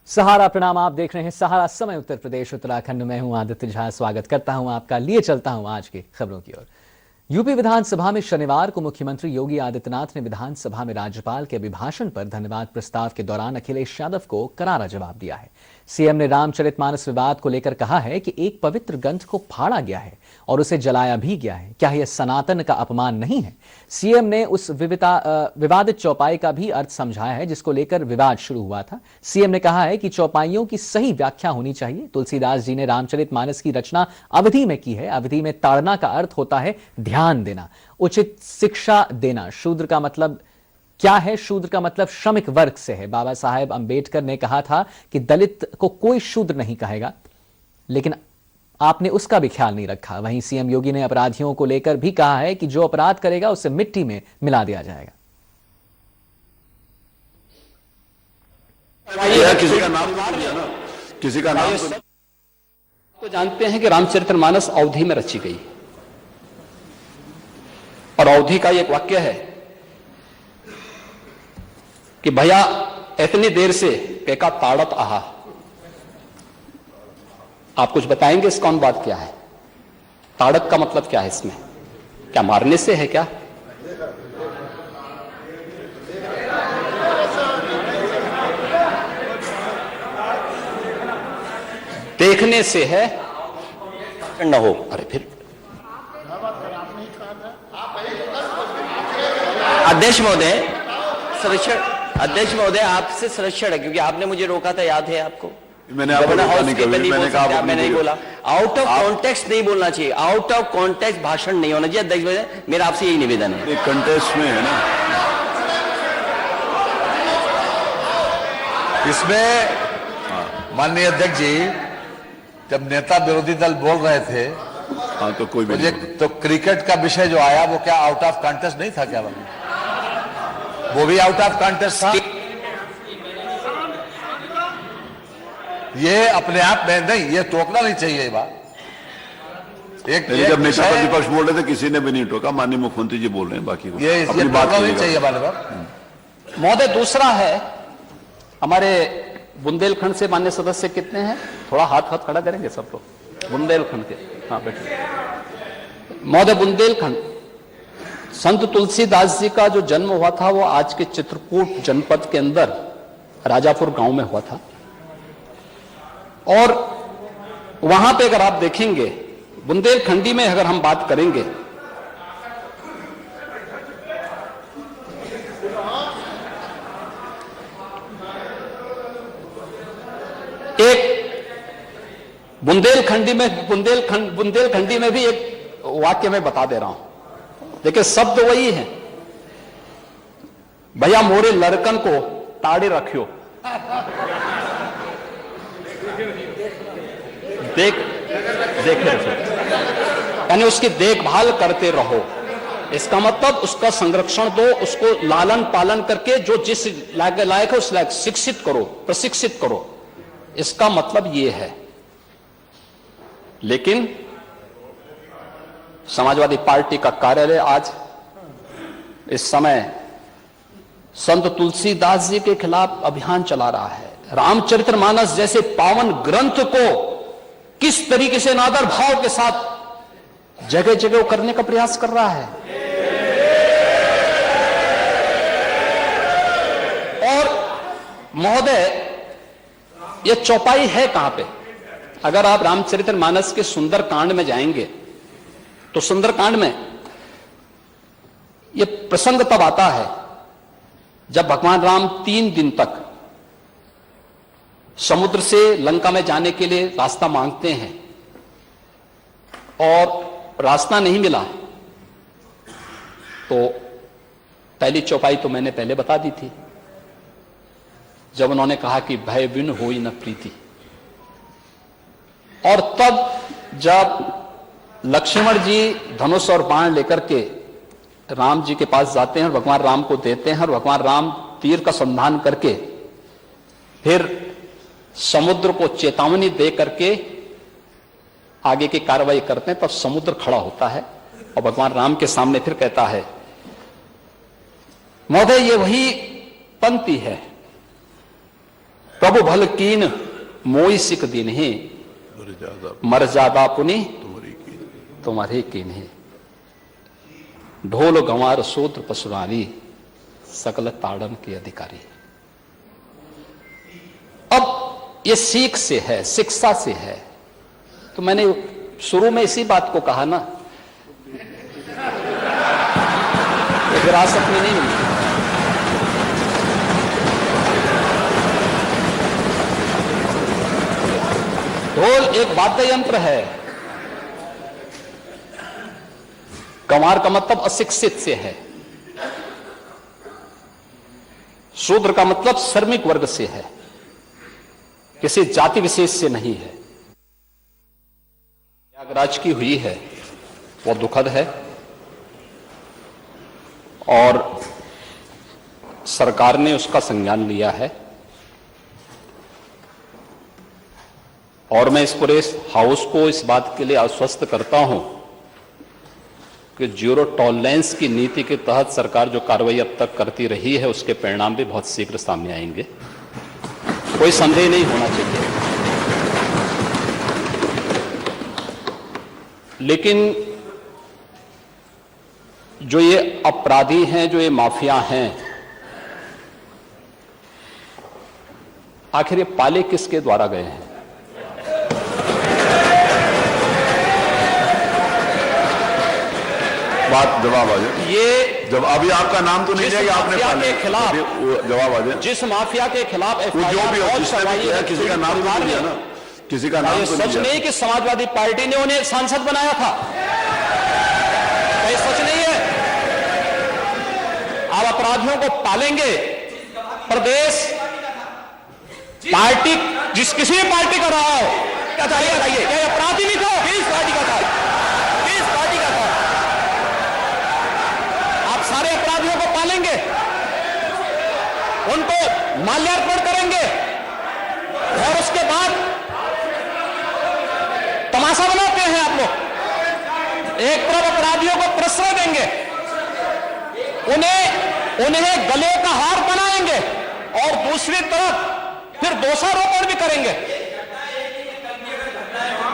सहारा प्रणाम। आप देख रहे हैं सहारा समय उत्तर प्रदेश उत्तराखंड में हूं आदित्य झा। स्वागत करता हूं आपका। लिए चलता हूं आज की खबरों की ओर। यूपी विधानसभा में शनिवार को मुख्यमंत्री योगी आदित्यनाथ ने विधानसभा में राज्यपाल के अभिभाषण पर धन्यवाद प्रस्ताव के दौरान अखिलेश यादव को करारा जवाब दिया है। सीएम ने रामचरितमानस विवाद को लेकर कहा है कि एक पवित्र ग्रंथ को फाड़ा गया है और उसे जलाया भी गया है। क्या यह सनातन का अपमान नहीं है? सीएम ने उस विवादित चौपाई का भी अर्थ समझाया है जिसको लेकर विवाद शुरू हुआ था। सीएम ने कहा है कि चौपाइयों की सही व्याख्या होनी चाहिए। तुलसीदास जी ने रामचरितमानस की रचना अवधि में की है। अवधि में ताड़ना का अर्थ होता है ध्यान देना, उचित शिक्षा देना। शूद्र का मतलब क्या है? शूद्र का मतलब श्रमिक वर्ग से है। बाबा साहेब अंबेडकर ने कहा था कि दलित को कोई शूद्र नहीं कहेगा, लेकिन आपने उसका भी ख्याल नहीं रखा। वहीं सीएम योगी ने अपराधियों को लेकर भी कहा है कि जो अपराध करेगा उसे मिट्टी में मिला दिया जाएगा। किसी का नाम किसी का नाम तो जानते हैं कि रामचरितमानस अवधि में रची गई और अवधि का एक वाक्य है कि भैया इतनी देर से पेका ताड़त आहा। आप कुछ बताएंगे इसका अनुवाद क्या है? ताड़त का मतलब क्या है? इसमें क्या मारने से है क्या? देखने से है न हो। अरे फिर अध्यक्ष महोदय, संरक्षण अध्यक्ष महोदय आपसे संरक्षण है क्योंकि आपने मुझे रोका था, याद है आपको? मैंने आपको मैं नहीं बोला। आउट ऑफ कॉन्टेक्स्ट नहीं बोलना चाहिए। आउट ऑफ कॉन्टेक्स्ट भाषण नहीं होना चाहिए। अध्यक्ष महोदय, मेरा आपसे यही निवेदन है। कंटेस्ट में है ना, इसमें माननीय अध्यक्ष जी जब नेता विरोधी दल बोल रहे थे हाँ तो कोई भी तो क्रिकेट का विषय जो आया वो क्या आउट ऑफ कॉन्टेस्ट नहीं था क्या? वो भी आउट ऑफ कॉन्टेस्ट था। ये अपने आप में नहीं, ये टोकना नहीं चाहिए ये बात। जब नेता प्रतिपक्ष बोल रहे थे किसी ने भी नहीं टोका। माननीय मुख्यमंत्री जी बोल रहे हैं, बाकी को ये अपनी बात नहीं चाहिए बात। महोदय, दूसरा है हमारे बुंदेलखंड से मान्य सदस्य कितने हैं? थोड़ा हाथ खड़ा करेंगे सब लोग बुंदेलखंड के। हाँ बैठिए। महोदय, बुंदेलखंड संत तुलसीदास जी का जो जन्म हुआ था वो आज के चित्रकूट जनपद के अंदर राजापुर गांव में हुआ था। और वहां पे अगर आप देखेंगे बुंदेलखंडी में अगर हम बात करेंगे एक बुंदेलखंडी में भी एक वाक्य में बता दे रहा हूं। देखिए शब्द वही है, भैया मोरे लड़कन को ताड़े रखियो। देखे यानी उसकी देखभाल करते रहो। इसका मतलब उसका संरक्षण दो, उसको लालन पालन करके जो जिस लायक है उस लायक शिक्षित करो, प्रशिक्षित करो। इसका मतलब यह है। लेकिन समाजवादी पार्टी का कार्यालय आज इस समय संत तुलसीदास जी के खिलाफ अभियान चला रहा है। रामचरितमानस जैसे पावन ग्रंथ को किस तरीके से नादर भाव के साथ जगह जगह करने का प्रयास कर रहा है। और महोदय, यह चौपाई है कहां पे? अगर आप रामचरितमानस के सुंदरकांड में जाएंगे तो सुंदरकांड में यह प्रसंग तब आता है जब भगवान राम 3 दिन तक समुद्र से लंका में जाने के लिए रास्ता मांगते हैं और रास्ता नहीं मिला। तो पहली चौपाई तो मैंने पहले बता दी थी, जब उन्होंने कहा कि भय बिन होई न प्रीति। और तब जब लक्ष्मण जी धनुष और बाण लेकर के राम जी के पास जाते हैं और भगवान राम को देते हैं और भगवान राम तीर का संधान करके फिर समुद्र को चेतावनी दे करके आगे की कार्रवाई करते हैं, तब समुद्र खड़ा होता है और भगवान राम के सामने फिर कहता है, महोदय ये वही पंक्ति है प्रभु भल कीन मोई सिक दिन ही मर्यादा पुनि तुम्हारे कीन ही। ढोल गंवार सूत्र पशुरानी सकल ताड़न के अधिकारी। अब ये सीख से है, शिक्षा से है। तो मैंने शुरू में इसी बात को कहा ना, विरासत में नहीं मिली। ढोल एक वाद्य यंत्र है। गंवार का मतलब अशिक्षित से है, शूद्र का मतलब श्रमिक वर्ग से है, किसी जाति विशेष से नहीं है। प्रयागराज की हुई है वो दुखद है और सरकार ने उसका संज्ञान लिया है। और मैं इस पूरे हाउस को इस बात के लिए आश्वस्त करता हूं कि जीरो टॉलरेंस की नीति के तहत सरकार जो कार्रवाई अब तक करती रही है उसके परिणाम भी बहुत शीघ्र सामने आएंगे, कोई संदेह नहीं होना चाहिए। लेकिन जो ये अपराधी हैं, जो ये माफिया हैं, आखिर ये पाले किसके द्वारा गए हैं? बात जवाब आ जाए। ये जब अभी आपका नाम तो नहीं लिया, आपने माफिया के खिलाफ जवाब आ जाए। जिस माफिया के खिलाफ वो जो भी हो, जिसने भी किया, किसी का नाम तो नहीं लिया ना, किसी का नाम तो सच नहीं नहीं कि समाजवादी पार्टी ने उन्हें सांसद बनाया था, ये सच नहीं है। आप अपराधियों को पालेंगे, प्रदेश पार्टी जिस किसी भी पार्टी का रहा हो, क्या चाहिए क्या अपराधी नहीं था? किस पार्टी का था? किस पार्टी का था? आप सारे अपराधियों को पालेंगे, उनको माल्यार्पण करेंगे और उसके बाद तमाशा बनाते हैं आप लोग। एक तरफ अपराधियों को प्रश्रय देंगे, उन्हें गले का हार बनाएंगे और दूसरी तरफ फिर दोषारोपण भी करेंगे।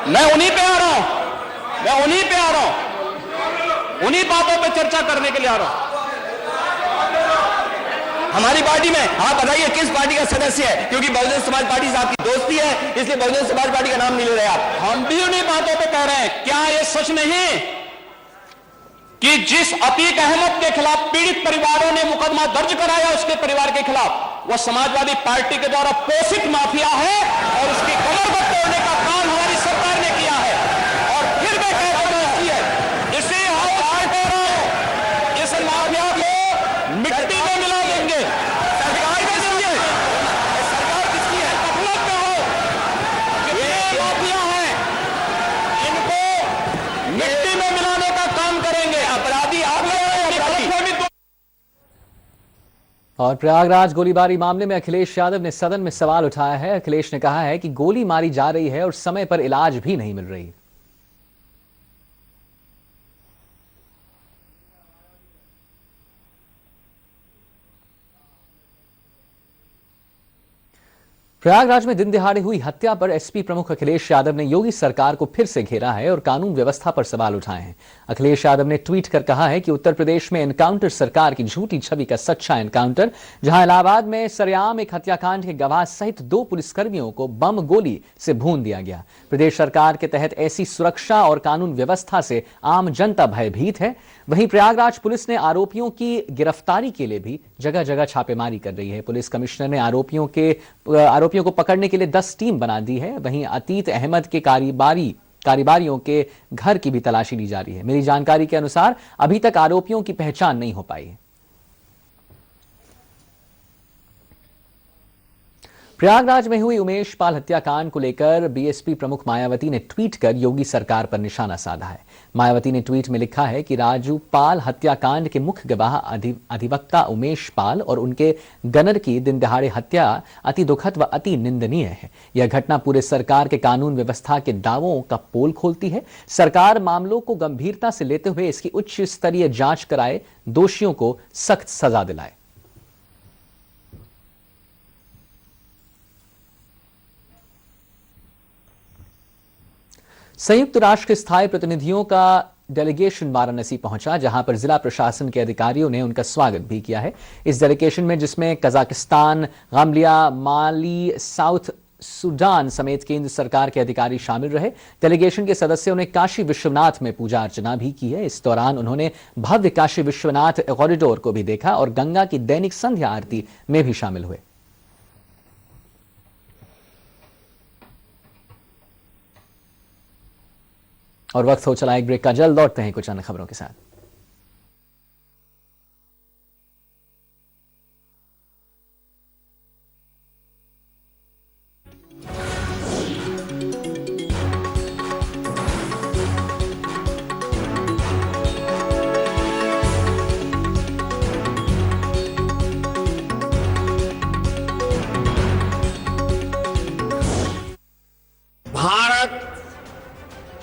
मैं उन्हीं पे आ रहा हूं, उन्हीं बातों पे चर्चा करने के लिए आ रहा हूं। हमारी पार्टी में आप बताइए किस पार्टी का सदस्य है? क्योंकि बहुजन समाज पार्टी से आपकी दोस्ती है, इसलिए बहुजन समाज पार्टी का नाम नहीं ले रहे आप। हम भी उन्हीं बातों पे कह रहे हैं। क्या ये सच नहीं कि जिस अतीक अहमद के खिलाफ पीड़ित परिवारों ने मुकदमा दर्ज कराया, उसके परिवार के खिलाफ, वह समाजवादी पार्टी के द्वारा पोषित माफिया है और उसकी कमर को तोड़ने का काम हमारी सरकार ने किया है। और फिर मैं कहता हूं इसे इस माफिया को मिट्टी में मिला देंगे। सरकार किसकी है? उपलब्ध हो ये माफिया है, इनको मिट्टी में मिलाने का काम करेंगे। अपराधी आप लोग। और प्रयागराज गोलीबारी मामले में अखिलेश यादव ने सदन में सवाल उठाया है। अखिलेश ने कहा है कि गोली मारी जा रही है और समय पर इलाज भी नहीं मिल रही। प्रयागराज में दिन दिहाड़े हुई हत्या पर एसपी प्रमुख अखिलेश यादव ने योगी सरकार को फिर से घेरा है और कानून व्यवस्था पर सवाल उठाए हैं। अखिलेश यादव ने ट्वीट कर कहा है कि उत्तर प्रदेश में एनकाउंटर सरकार की झूठी छवि का सच्चा एनकाउंटर, जहां इलाहाबाद में सरेआम एक हत्याकांड के गवाह सहित 2 पुलिसकर्मियों को बम गोली से भून दिया गया। प्रदेश सरकार के तहत ऐसी सुरक्षा और कानून व्यवस्था से आम जनता भयभीत है। वहीं प्रयागराज पुलिस ने आरोपियों की गिरफ्तारी के लिए भी जगह जगह छापेमारी कर रही है। पुलिस कमिश्नर ने आरोपियों को पकड़ने के लिए 10 टीम बना दी है। वहीं अतीक अहमद के कारोबारियों के घर की भी तलाशी ली जा रही है। मेरी जानकारी के अनुसार अभी तक आरोपियों की पहचान नहीं हो पाई है। प्रयागराज में हुई उमेश पाल हत्याकांड को लेकर बीएसपी प्रमुख मायावती ने ट्वीट कर योगी सरकार पर निशाना साधा है। मायावती ने ट्वीट में लिखा है कि राजू पाल हत्याकांड के मुख्य गवाह अधिवक्ता उमेश पाल और उनके गनर की दिन दहाड़े हत्या अति दुखद व अति निंदनीय है। यह घटना पूरे सरकार के कानून व्यवस्था के दावों का पोल खोलती है। सरकार मामलों को गंभीरता से लेते हुए इसकी उच्च स्तरीय जांच कराए, दोषियों को सख्त सजा दिलाए। संयुक्त राष्ट्र स्थायी प्रतिनिधियों का डेलीगेशन वाराणसी पहुंचा, जहां पर जिला प्रशासन के अधिकारियों ने उनका स्वागत भी किया है। इस डेलीगेशन में जिसमें कजाकिस्तान, गाम्बिया, माली, साउथ सूडान समेत केंद्र सरकार के अधिकारी शामिल रहे। डेलीगेशन के सदस्यों ने काशी विश्वनाथ में पूजा अर्चना भी की है। इस दौरान उन्होंने भव्य काशी विश्वनाथ कॉरिडोर को भी देखा और गंगा की दैनिक संध्या आरती में भी शामिल हुए। और वक्त हो चला एक ब्रेक का, जल्द लौटते हैं कुछ अन्य खबरों के साथ। भारत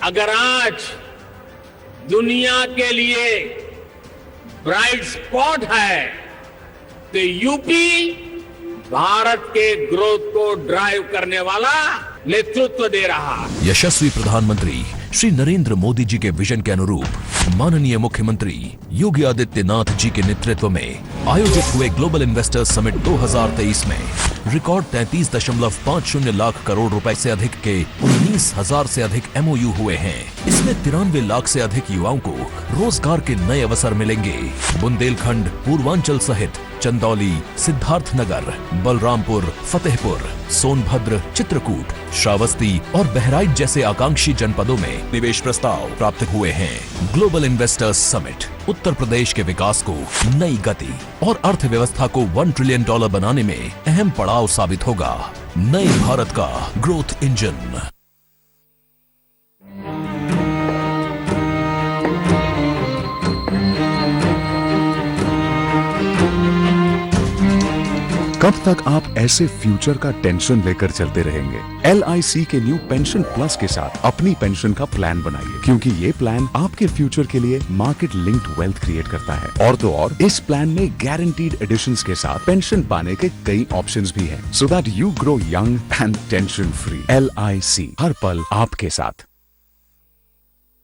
अगर आज दुनिया के लिए ब्राइट स्पॉट है तो यूपी भारत के ग्रोथ को ड्राइव करने वाला नेतृत्व दे रहा है। यशस्वी प्रधानमंत्री श्री नरेंद्र मोदी जी के विजन के अनुरूप माननीय मुख्यमंत्री योगी आदित्यनाथ जी के नेतृत्व में आयोजित हुए ग्लोबल इन्वेस्टर्स समिट 2023 में रिकॉर्ड 33.50 लाख करोड़ रुपए से अधिक के 19,000 से अधिक एमओयू हुए हैं। इसमें 93 लाख से अधिक युवाओं को रोजगार के नए अवसर मिलेंगे। बुंदेलखंड, पूर्वांचल सहित चंदौली, सिद्धार्थनगर, बलरामपुर, फतेहपुर, सोनभद्र, चित्रकूट, श्रावस्ती और बहराइच जैसे आकांक्षी जनपदों में निवेश प्रस्ताव प्राप्त हुए हैं। Global investors summit Uttar Pradesh के विकास को नई गति और अर्थव्यवस्था को $1 ट्रिलियन बनाने में अहम पड़ाव साबित होगा। नए भारत का ग्रोथ इंजन। कब तक आप ऐसे फ्यूचर का टेंशन लेकर चलते रहेंगे? LIC के न्यू पेंशन प्लस के साथ अपनी पेंशन का प्लान बनाइए, क्योंकि ये प्लान आपके फ्यूचर के लिए मार्केट लिंक्ड वेल्थ क्रिएट करता है। और तो और इस प्लान में गारंटीड एडिशंस के साथ पेंशन पाने के कई ऑप्शंस भी हैं, so that you grow young and tension free. LIC, हर पल आपके साथ।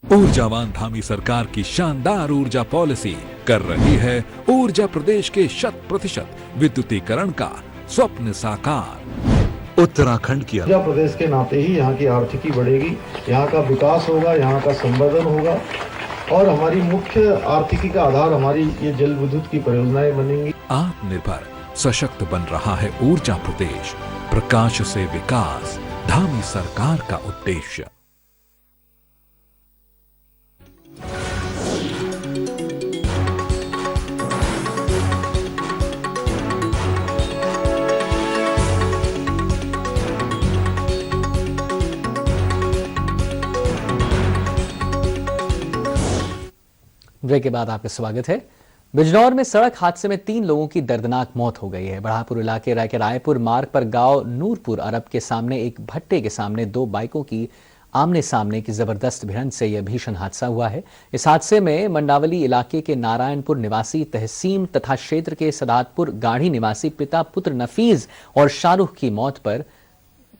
ऊर्जावान धामी सरकार की शानदार ऊर्जा पॉलिसी कर रही है ऊर्जा प्रदेश के 100% विद्युतीकरण का स्वप्न साकार। उत्तराखंड की ऊर्जा प्रदेश के नाते ही यहाँ की आर्थिकी बढ़ेगी, यहाँ का विकास होगा, यहाँ का संवर्धन होगा और हमारी मुख्य आर्थिकी का आधार हमारी ये जल विद्युत की परियोजनाएं बनेंगी। आत्मनिर्भर सशक्त बन रहा है ऊर्जा प्रदेश। प्रकाश से विकास, धामी सरकार का उद्देश्य। ब्रेक के बाद आपका स्वागत है। बिजनौर में सड़क हादसे में 3 लोगों की दर्दनाक मौत हो गई है। बढ़ापुर इलाके रायपुर मार्ग पर गांव नूरपुर अरब के सामने एक भट्टे के सामने 2 बाइकों की आमने सामने की जबरदस्त भिड़ंत से यह भीषण हादसा हुआ है। इस हादसे में मंडावली इलाके के नारायणपुर निवासी तहसीम तथा क्षेत्र के सदातपुर गाढ़ी निवासी पिता पुत्र नफीज और शाहरुख की मौत पर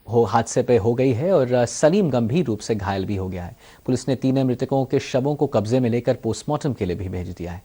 हादसे पे हो गई है और सलीम गंभीर रूप से घायल भी हो गया है। पुलिस ने तीनों मृतकों के शवों को कब्जे में लेकर पोस्टमार्टम के लिए भी भेज दिया है।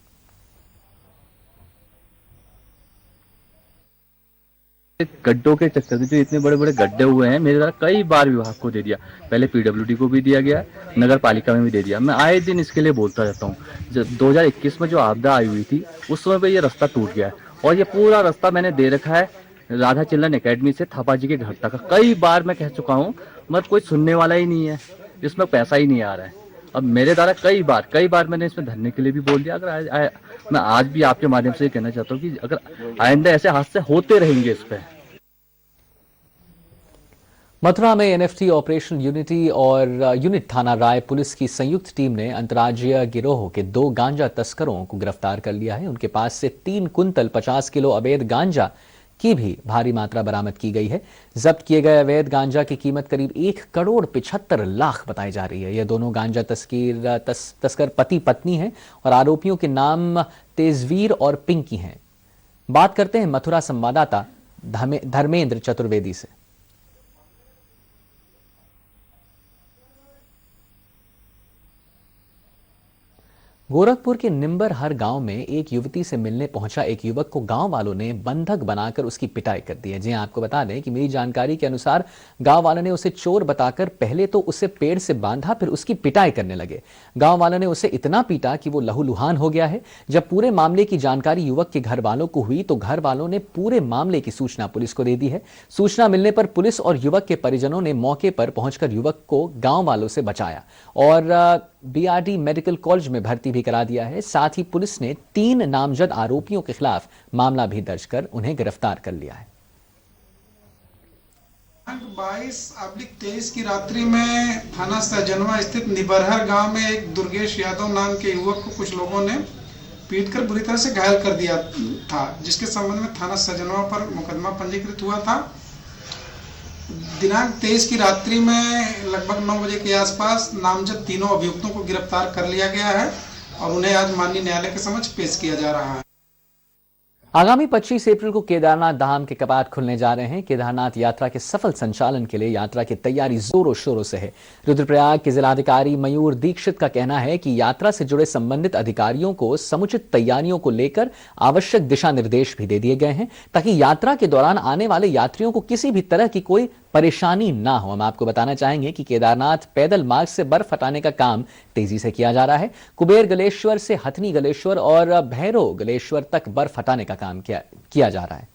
गड्ढों के चक्कर में जो इतने बड़े बड़े गड्ढे हुए हैं, मेरे द्वारा कई बार विभाग को दे दिया, पहले PWD को भी दिया गया, नगर पालिका में भी दे दिया। मैं आए दिन इसके लिए बोलता रहता हूँ। जब 2021 में जो आपदा आई हुई थी उस समय पे ये रास्ता टूट गया है और ये पूरा रास्ता मैंने दे रखा है राधा चिल्ड्रन एकेडमी से थापा जी के घर तक। कई बार मैं कह चुका हूँ, मगर कोई सुनने वाला ही नहीं है, इसमें पैसा ही नहीं आ रहा है। अब मेरे द्वारा कई बार मैंने इसमें धरने के लिए भी बोल दिया। अगर मैं आज भी आपके माध्यम से कहना चाहता हूँ कि अगर आइंदा ऐसे हादसे होते रहेंगे इस पे। मथुरा में NFT ऑपरेशन यूनिटी और यूनिट थाना राय पुलिस की संयुक्त टीम ने अंतर्राज्यीय गिरोह के 2 गांजा तस्करों को गिरफ्तार कर लिया है। उनके पास से 3 कुंतल 50 किलो अवैध गांजा की भी भारी मात्रा बरामद की गई है। जब्त किए गए अवैध गांजा की कीमत करीब 1,75 लाख बताई जा रही है। ये दोनों गांजा तस्कर पति पत्नी हैं और आरोपियों के नाम तेजवीर और पिंकी हैं। बात करते हैं मथुरा संवाददाता धर्मेंद्र चतुर्वेदी से। गोरखपुर के निंबरहर गांव में एक युवती से मिलने पहुंचा एक युवक को गांव वालों ने बंधक बनाकर उसकी पिटाई कर दी है। जी आपको बता दें कि मिली जानकारी के अनुसार गांव वालों ने उसे चोर बताकर पहले तो उसे पेड़ से बांधा, फिर उसकी पिटाई करने लगे। गांव वालों ने उसे इतना पीटा कि वो लहूलुहान हो गया है। जब पूरे मामले की जानकारी युवक के घर वालों को हुई तो घर वालों ने पूरे मामले की सूचना पुलिस को दे दी है। सूचना मिलने पर पुलिस और युवक के परिजनों ने मौके पर पहुंचकर युवक को गांव वालों से बचाया और बीआरडी मेडिकल कॉलेज में भर्ती भी करा दिया है। साथ ही पुलिस ने 3 नामजद आरोपियों के खिलाफ मामला भी दर्ज कर उन्हें गिरफ्तार कर लिया है। 22/23 की रात्रि में थाना सहजनवा स्थित निबरहर गांव में एक दुर्गेश यादव नाम के युवक को कुछ लोगों ने पीटकर बुरी तरह से घायल कर दिया था, जिसके संबंध में थाना सहजनवा पर मुकदमा पंजीकृत हुआ था। दिनांक 23 की रात्रि में लगभग 9 बजे के आसपास नामजद तीनों अभियुक्तों को गिरफ्तार कर लिया गया है और उन्हें आज माननीय न्यायालय के समक्ष पेश किया जा रहा है। आगामी 25 अप्रैल को केदारनाथ धाम के कपाट खुलने जा रहे हैं। केदारनाथ यात्रा के सफल संचालन के लिए यात्रा की तैयारी जोरों शोरों से है। रुद्रप्रयाग के जिलाधिकारी मयूर दीक्षित का कहना है कि यात्रा से जुड़े संबंधित अधिकारियों को समुचित तैयारियों को लेकर आवश्यक दिशा निर्देश भी दे दिए गए हैं ताकि यात्रा के दौरान आने वाले यात्रियों को किसी भी तरह की कोई परेशानी ना हो। हम आपको बताना चाहेंगे कि केदारनाथ पैदल मार्ग से बर्फ हटाने का काम तेजी से किया जा रहा है। कुबेर गलेश्वर से हथनी गलेश्वर और भैरव गलेश्वर तक बर्फ हटाने का काम किया जा रहा है।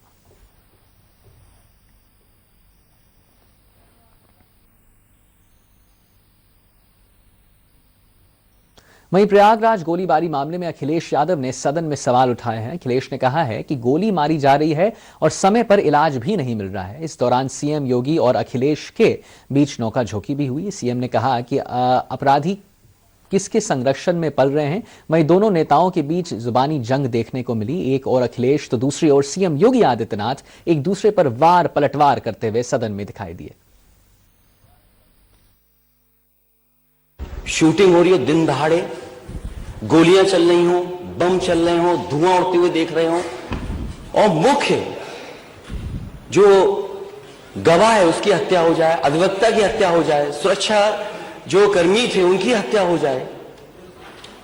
वहीं प्रयागराज गोलीबारी मामले में अखिलेश यादव ने सदन में सवाल उठाए हैं। अखिलेश ने कहा है कि गोली मारी जा रही है और समय पर इलाज भी नहीं मिल रहा है। इस दौरान सीएम योगी और अखिलेश के बीच नोकाझोंकी भी हुई। सीएम ने कहा कि अपराधी किसके संरक्षण में पल रहे हैं। वहीं दोनों नेताओं के बीच जुबानी जंग देखने को मिली। एक और अखिलेश तो दूसरी ओर सीएम योगी आदित्यनाथ एक दूसरे पर वार पलटवार करते हुए सदन में दिखाई दिए। शूटिंग हो रही हो दिन दहाड़े, गोलियां चल रही हो, बम चल रहे हो, धुआं उड़ते हुए देख रहे हो और मुख्य जो गवाह है उसकी हत्या हो जाए, अधिवक्ता की हत्या हो जाए, सुरक्षा जो कर्मी थे उनकी हत्या हो जाए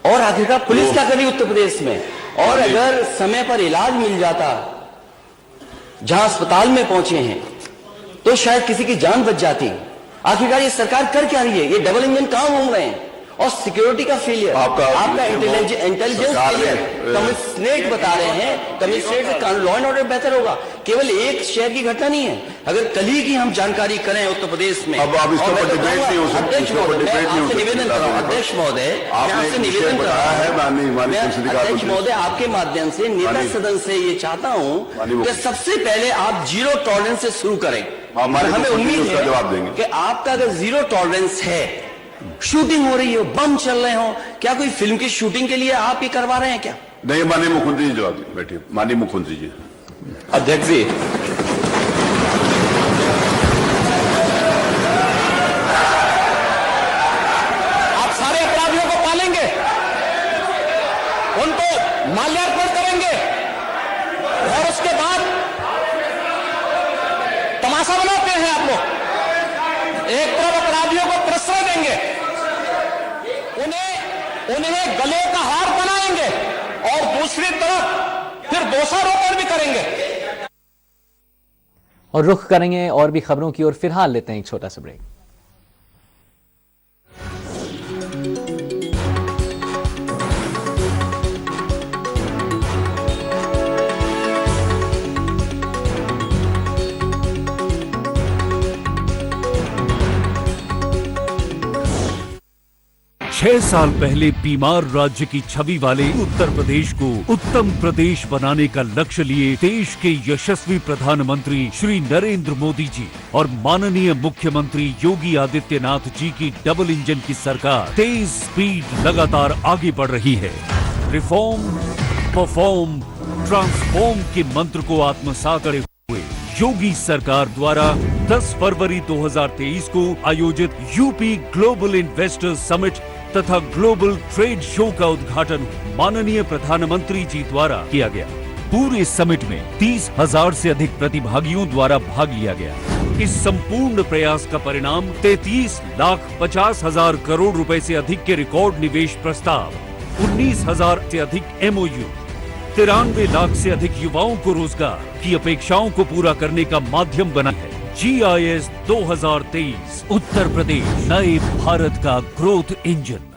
और आखिरकार पुलिस क्या करी उत्तर प्रदेश में। और अगर समय पर इलाज मिल जाता जहां अस्पताल में पहुंचे हैं तो शायद किसी की जान बच जाती। आखिरकार ये सरकार कर क्या रही है? ये डबल इंजन काम घूम रहे हैं और सिक्योरिटी का फेलियर, आपका इंटेलिजेंस फेलियर। कमिश्नरेट बता रहे हैं, कमिश्नरेट से लॉ एंड ऑर्डर बेहतर होगा। केवल एक शहर की घटना नहीं है। अगर कल ही की हम जानकारी करें उत्तर प्रदेश में, अब इसके ऊपर डिबेट नहीं हो सकती, अध्यक्ष महोदय आपसे निवेदन कर रहा है, अध्यक्ष महोदय आपके माध्यम से नेता सदन से ये चाहता हूं कि सबसे पहले आप जीरो टॉलरेंस से शुरू करें। हमें उम्मीद है कि आपका अगर जीरो टॉलरेंस है, शूटिंग हो रही हो, बम चल रहे हो, क्या कोई फिल्म की शूटिंग के लिए आप ये करवा रहे हैं क्या? नहीं, माननीय मुख्यमंत्री जी जवाब बैठिए। माननीय मुख्यमंत्री जी। अध्यक्ष जी, आप सारे अपराधियों को पालेंगे, उनको माल्यार्पण करेंगे और उसके बाद तमाशा बनाते हैं आप लोग। एक तरफ अपराधियों को प्रश्रय देंगे, उन्हें गले का हार बनाएंगे और दूसरी तरफ फिर दोषारोपण भी करेंगे। और रुख करेंगे और भी खबरों की ओर। फिलहाल लेते हैं एक छोटा सा ब्रेक। छह साल पहले बीमार राज्य की छवि वाले उत्तर प्रदेश को उत्तम प्रदेश बनाने का लक्ष्य लिए देश के यशस्वी प्रधानमंत्री श्री नरेंद्र मोदी जी और माननीय मुख्यमंत्री योगी आदित्यनाथ जी की डबल इंजन की सरकार तेज स्पीड लगातार आगे बढ़ रही है। रिफॉर्म, परफॉर्म, ट्रांसफॉर्म के मंत्र को आत्मसात करते हुए योगी सरकार द्वारा 10 फरवरी 2023 को आयोजित यूपी ग्लोबल इन्वेस्टर्स समिट तथा ग्लोबल ट्रेड शो का उद्घाटन माननीय प्रधानमंत्री जी द्वारा किया गया। पूरे समिट में 30,000 से अधिक प्रतिभागियों द्वारा भाग लिया गया। इस संपूर्ण प्रयास का परिणाम 33,50,000 करोड़ रुपए से अधिक के रिकॉर्ड निवेश प्रस्ताव, 19,000 से अधिक MOU, 93 लाख से अधिक युवाओं को रोजगार की अपेक्षाओं को पूरा करने का माध्यम बना है। GIS 2023 उत्तर प्रदेश, नए भारत का ग्रोथ इंजन।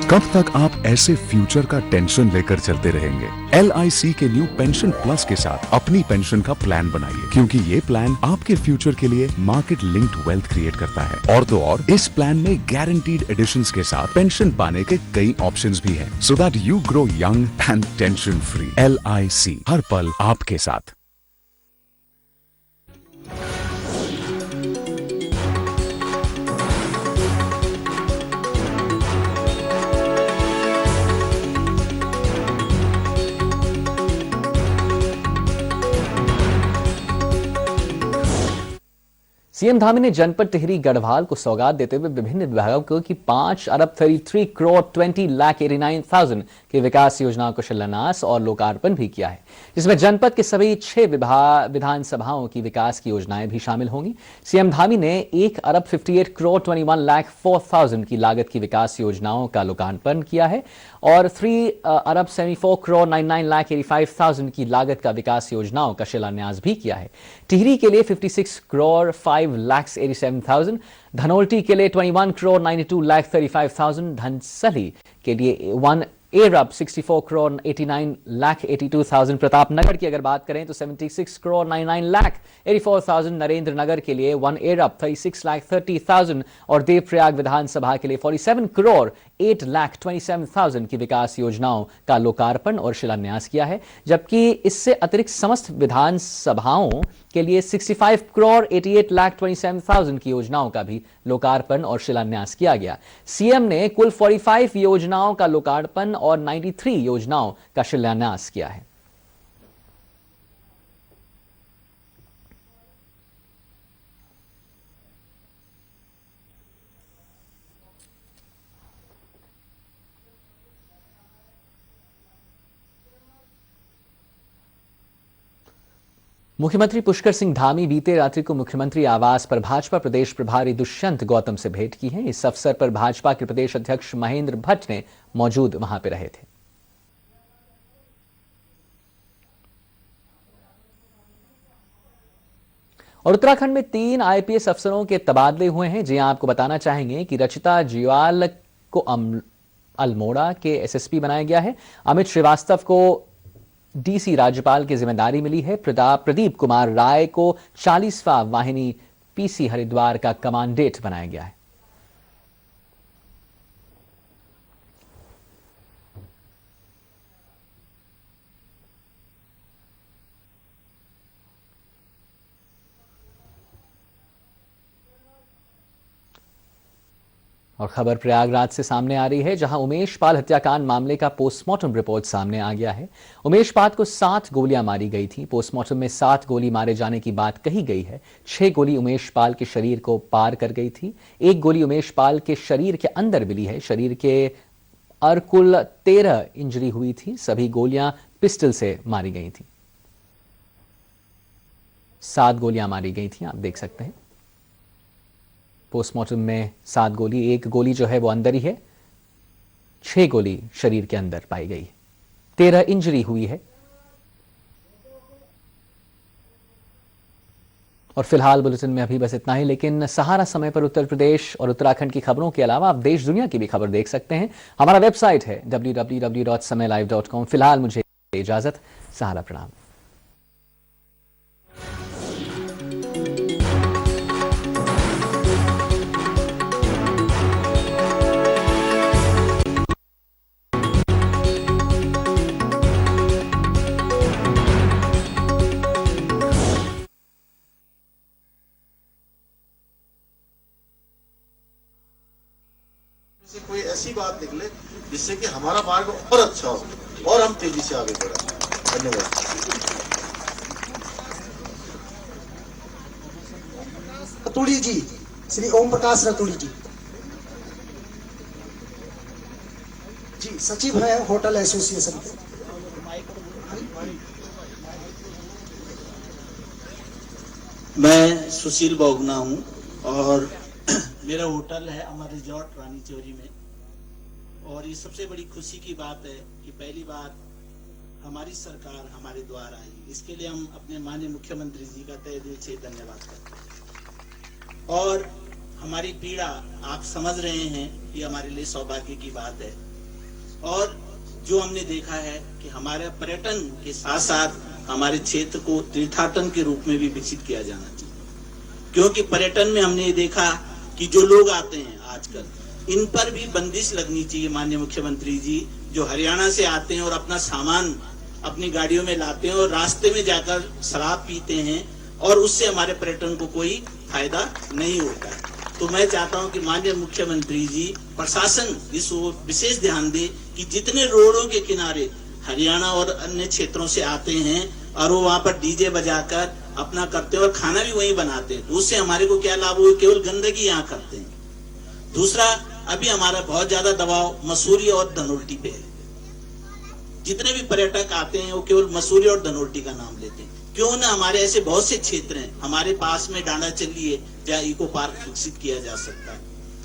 कब तक आप ऐसे फ्यूचर का टेंशन लेकर चलते रहेंगे? LIC के न्यू पेंशन प्लस के साथ अपनी पेंशन का प्लान बनाइए, क्योंकि ये प्लान आपके फ्यूचर के लिए मार्केट लिंक्ड वेल्थ क्रिएट करता है। और तो और इस प्लान में गारंटीड एडिशंस के साथ पेंशन पाने के कई ऑप्शंस भी हैं, so that you grow young and tension free. LIC, हर पल आपके साथ। सीएम धामी ने जनपद टिहरी गढ़वाल को सौगात देते हुए विभिन्न विभागों की 5 अरब 33 करोड़ 20,89,000 की विकास योजनाओं को शिलान्यास और लोकार्पण भी किया है, जिसमें जनपद के सभी 6 विधानसभाओं की विकास की योजनाएं भी शामिल होंगी। सीएम धामी ने 1 अरब 58 करोड़ 21,04,000 की लागत की विकास योजनाओं का लोकार्पण किया है और 3 अरब 74 करोड़ 99,85,000 की लागत का विकास योजनाओं का शिलान्यास भी किया है। टिहरी के लिए 56 करोड़ 5,87,000, धनोल्टी के लिए 21 करोड़ 92,35,000, धनसली के लिए 1 अरब 64 करोड़ 89,82,000, प्रतापनगर की अगर बात करें तो 76 करोड़ 99,84,000, नरेंद्र नगर के लिए 1 अरब 36,30,000 और देवप्रयाग विधानसभा के लिए 47 करोड़ 8,27,000 की विकास योजनाओं का लोकार्पण और शिलान्यास किया है, जबकि इससे अतिरिक्त समस्त विधानसभाओं के लिए 65 करोड़ 88,27,000 की योजनाओं का भी लोकार्पण और शिलान्यास किया गया। सीएम ने कुल 45 योजनाओं का लोकार्पण और 93 योजनाओं का शिलान्यास किया है। मुख्यमंत्री पुष्कर सिंह धामी बीते रात्रि को मुख्यमंत्री आवास पर भाजपा प्रदेश प्रभारी दुष्यंत गौतम से भेंट की है। इस अवसर पर भाजपा के प्रदेश अध्यक्ष महेंद्र भट्ट ने मौजूद वहां पर रहे थे। और उत्तराखंड में 3 IPS अफसरों के तबादले हुए हैं। जी आपको बताना चाहेंगे कि रचिता जियाल को अल्मोड़ा के SSP बनाया गया है। अमित श्रीवास्तव को DC राज्यपाल की जिम्मेदारी मिली है। प्रदीप कुमार राय को 40वां वाहिनी PC हरिद्वार का कमांडेंट बनाया गया है। और खबर प्रयागराज से सामने आ रही है, जहां उमेश पाल हत्याकांड मामले का पोस्टमार्टम रिपोर्ट सामने आ गया है। उमेश पाल को 7 गोलियां मारी गई थी। पोस्टमार्टम में 7 गोली मारे जाने की बात कही गई है। 6 गोली उमेश पाल के शरीर को पार कर गई थी। 1 गोली उमेश पाल के शरीर के अंदर मिली है। शरीर के कुल 13 इंजरी हुई थी। सभी गोलियां पिस्टल से मारी गई थी। 7 गोलियां मारी गई थी, आप देख सकते हैं। पोस्टमार्टम में 7 गोली, 1 गोली जो है वो अंदर ही है। 6 गोली शरीर के अंदर पाई गई है। 13 इंजरी हुई है। और फिलहाल बुलेटिन में अभी बस इतना ही, लेकिन सहारा समय पर उत्तर प्रदेश और उत्तराखंड की खबरों के अलावा आप देश दुनिया की भी खबर देख सकते हैं। हमारा वेबसाइट है www.samaylive.com। फिलहाल मुझे इजाजत। सहारा प्रणाम। कोई ऐसी बात निकले जिससे कि हमारा मार्ग और अच्छा हो और हम तेजी से आगे बढ़े। धन्यवाद। रतुड़ी जी, श्री ओम प्रकाश रतुड़ी जी, जी सचिव है होटल एसोसिएशन के। मैं सुशील बोगना हूँ और मेरा होटल है अमर रिजॉर्ट रानी चौरी में। और ये सबसे बड़ी खुशी की बात है कि पहली बार हमारी सरकार हमारे द्वार आई, इसके लिए हम अपने माननीय मुख्यमंत्री जी का तहे दिल से धन्यवाद करते हैं। और हमारी पीड़ा आप समझ रहे हैं, ये हमारे लिए सौभाग्य की बात है। और जो हमने देखा है कि हमारे पर्यटन के साथ साथ हमारे क्षेत्र को तीर्थाटन के रूप में भी विकसित किया जाना चाहिए, क्योंकि पर्यटन में हमने ये देखा कि जो लोग आते हैं आजकल, इन पर भी बंदिश लगनी चाहिए माननीय मुख्यमंत्री जी। जो हरियाणा से आते हैं और अपना सामान अपनी गाड़ियों में लाते हैं और रास्ते में जाकर शराब पीते हैं और उससे हमारे पर्यटन को कोई फायदा नहीं होता है। तो मैं चाहता हूं कि माननीय मुख्यमंत्री जी, प्रशासन इस ओर विशेष ध्यान दे कि जितने रोडों के किनारे हरियाणा और अन्य क्षेत्रों से आते हैं और वो वहां पर डीजे बजाकर अपना करते हैं और खाना भी वहीं बनाते हैं, तो उससे हमारे को क्या लाभ हुआ? केवल गंदगी यहाँ करते हैं। दूसरा, अभी हमारा बहुत ज्यादा दबाव मसूरी और धनोल्टी पे है। जितने भी पर्यटक आते हैं वो केवल मसूरी और धनोल्टी का नाम लेते हैं। क्यों ना हमारे ऐसे बहुत से क्षेत्र हैं, हमारे पास में डांडा चल्ली है जहाँ इको पार्क विकसित किया जा सकता है,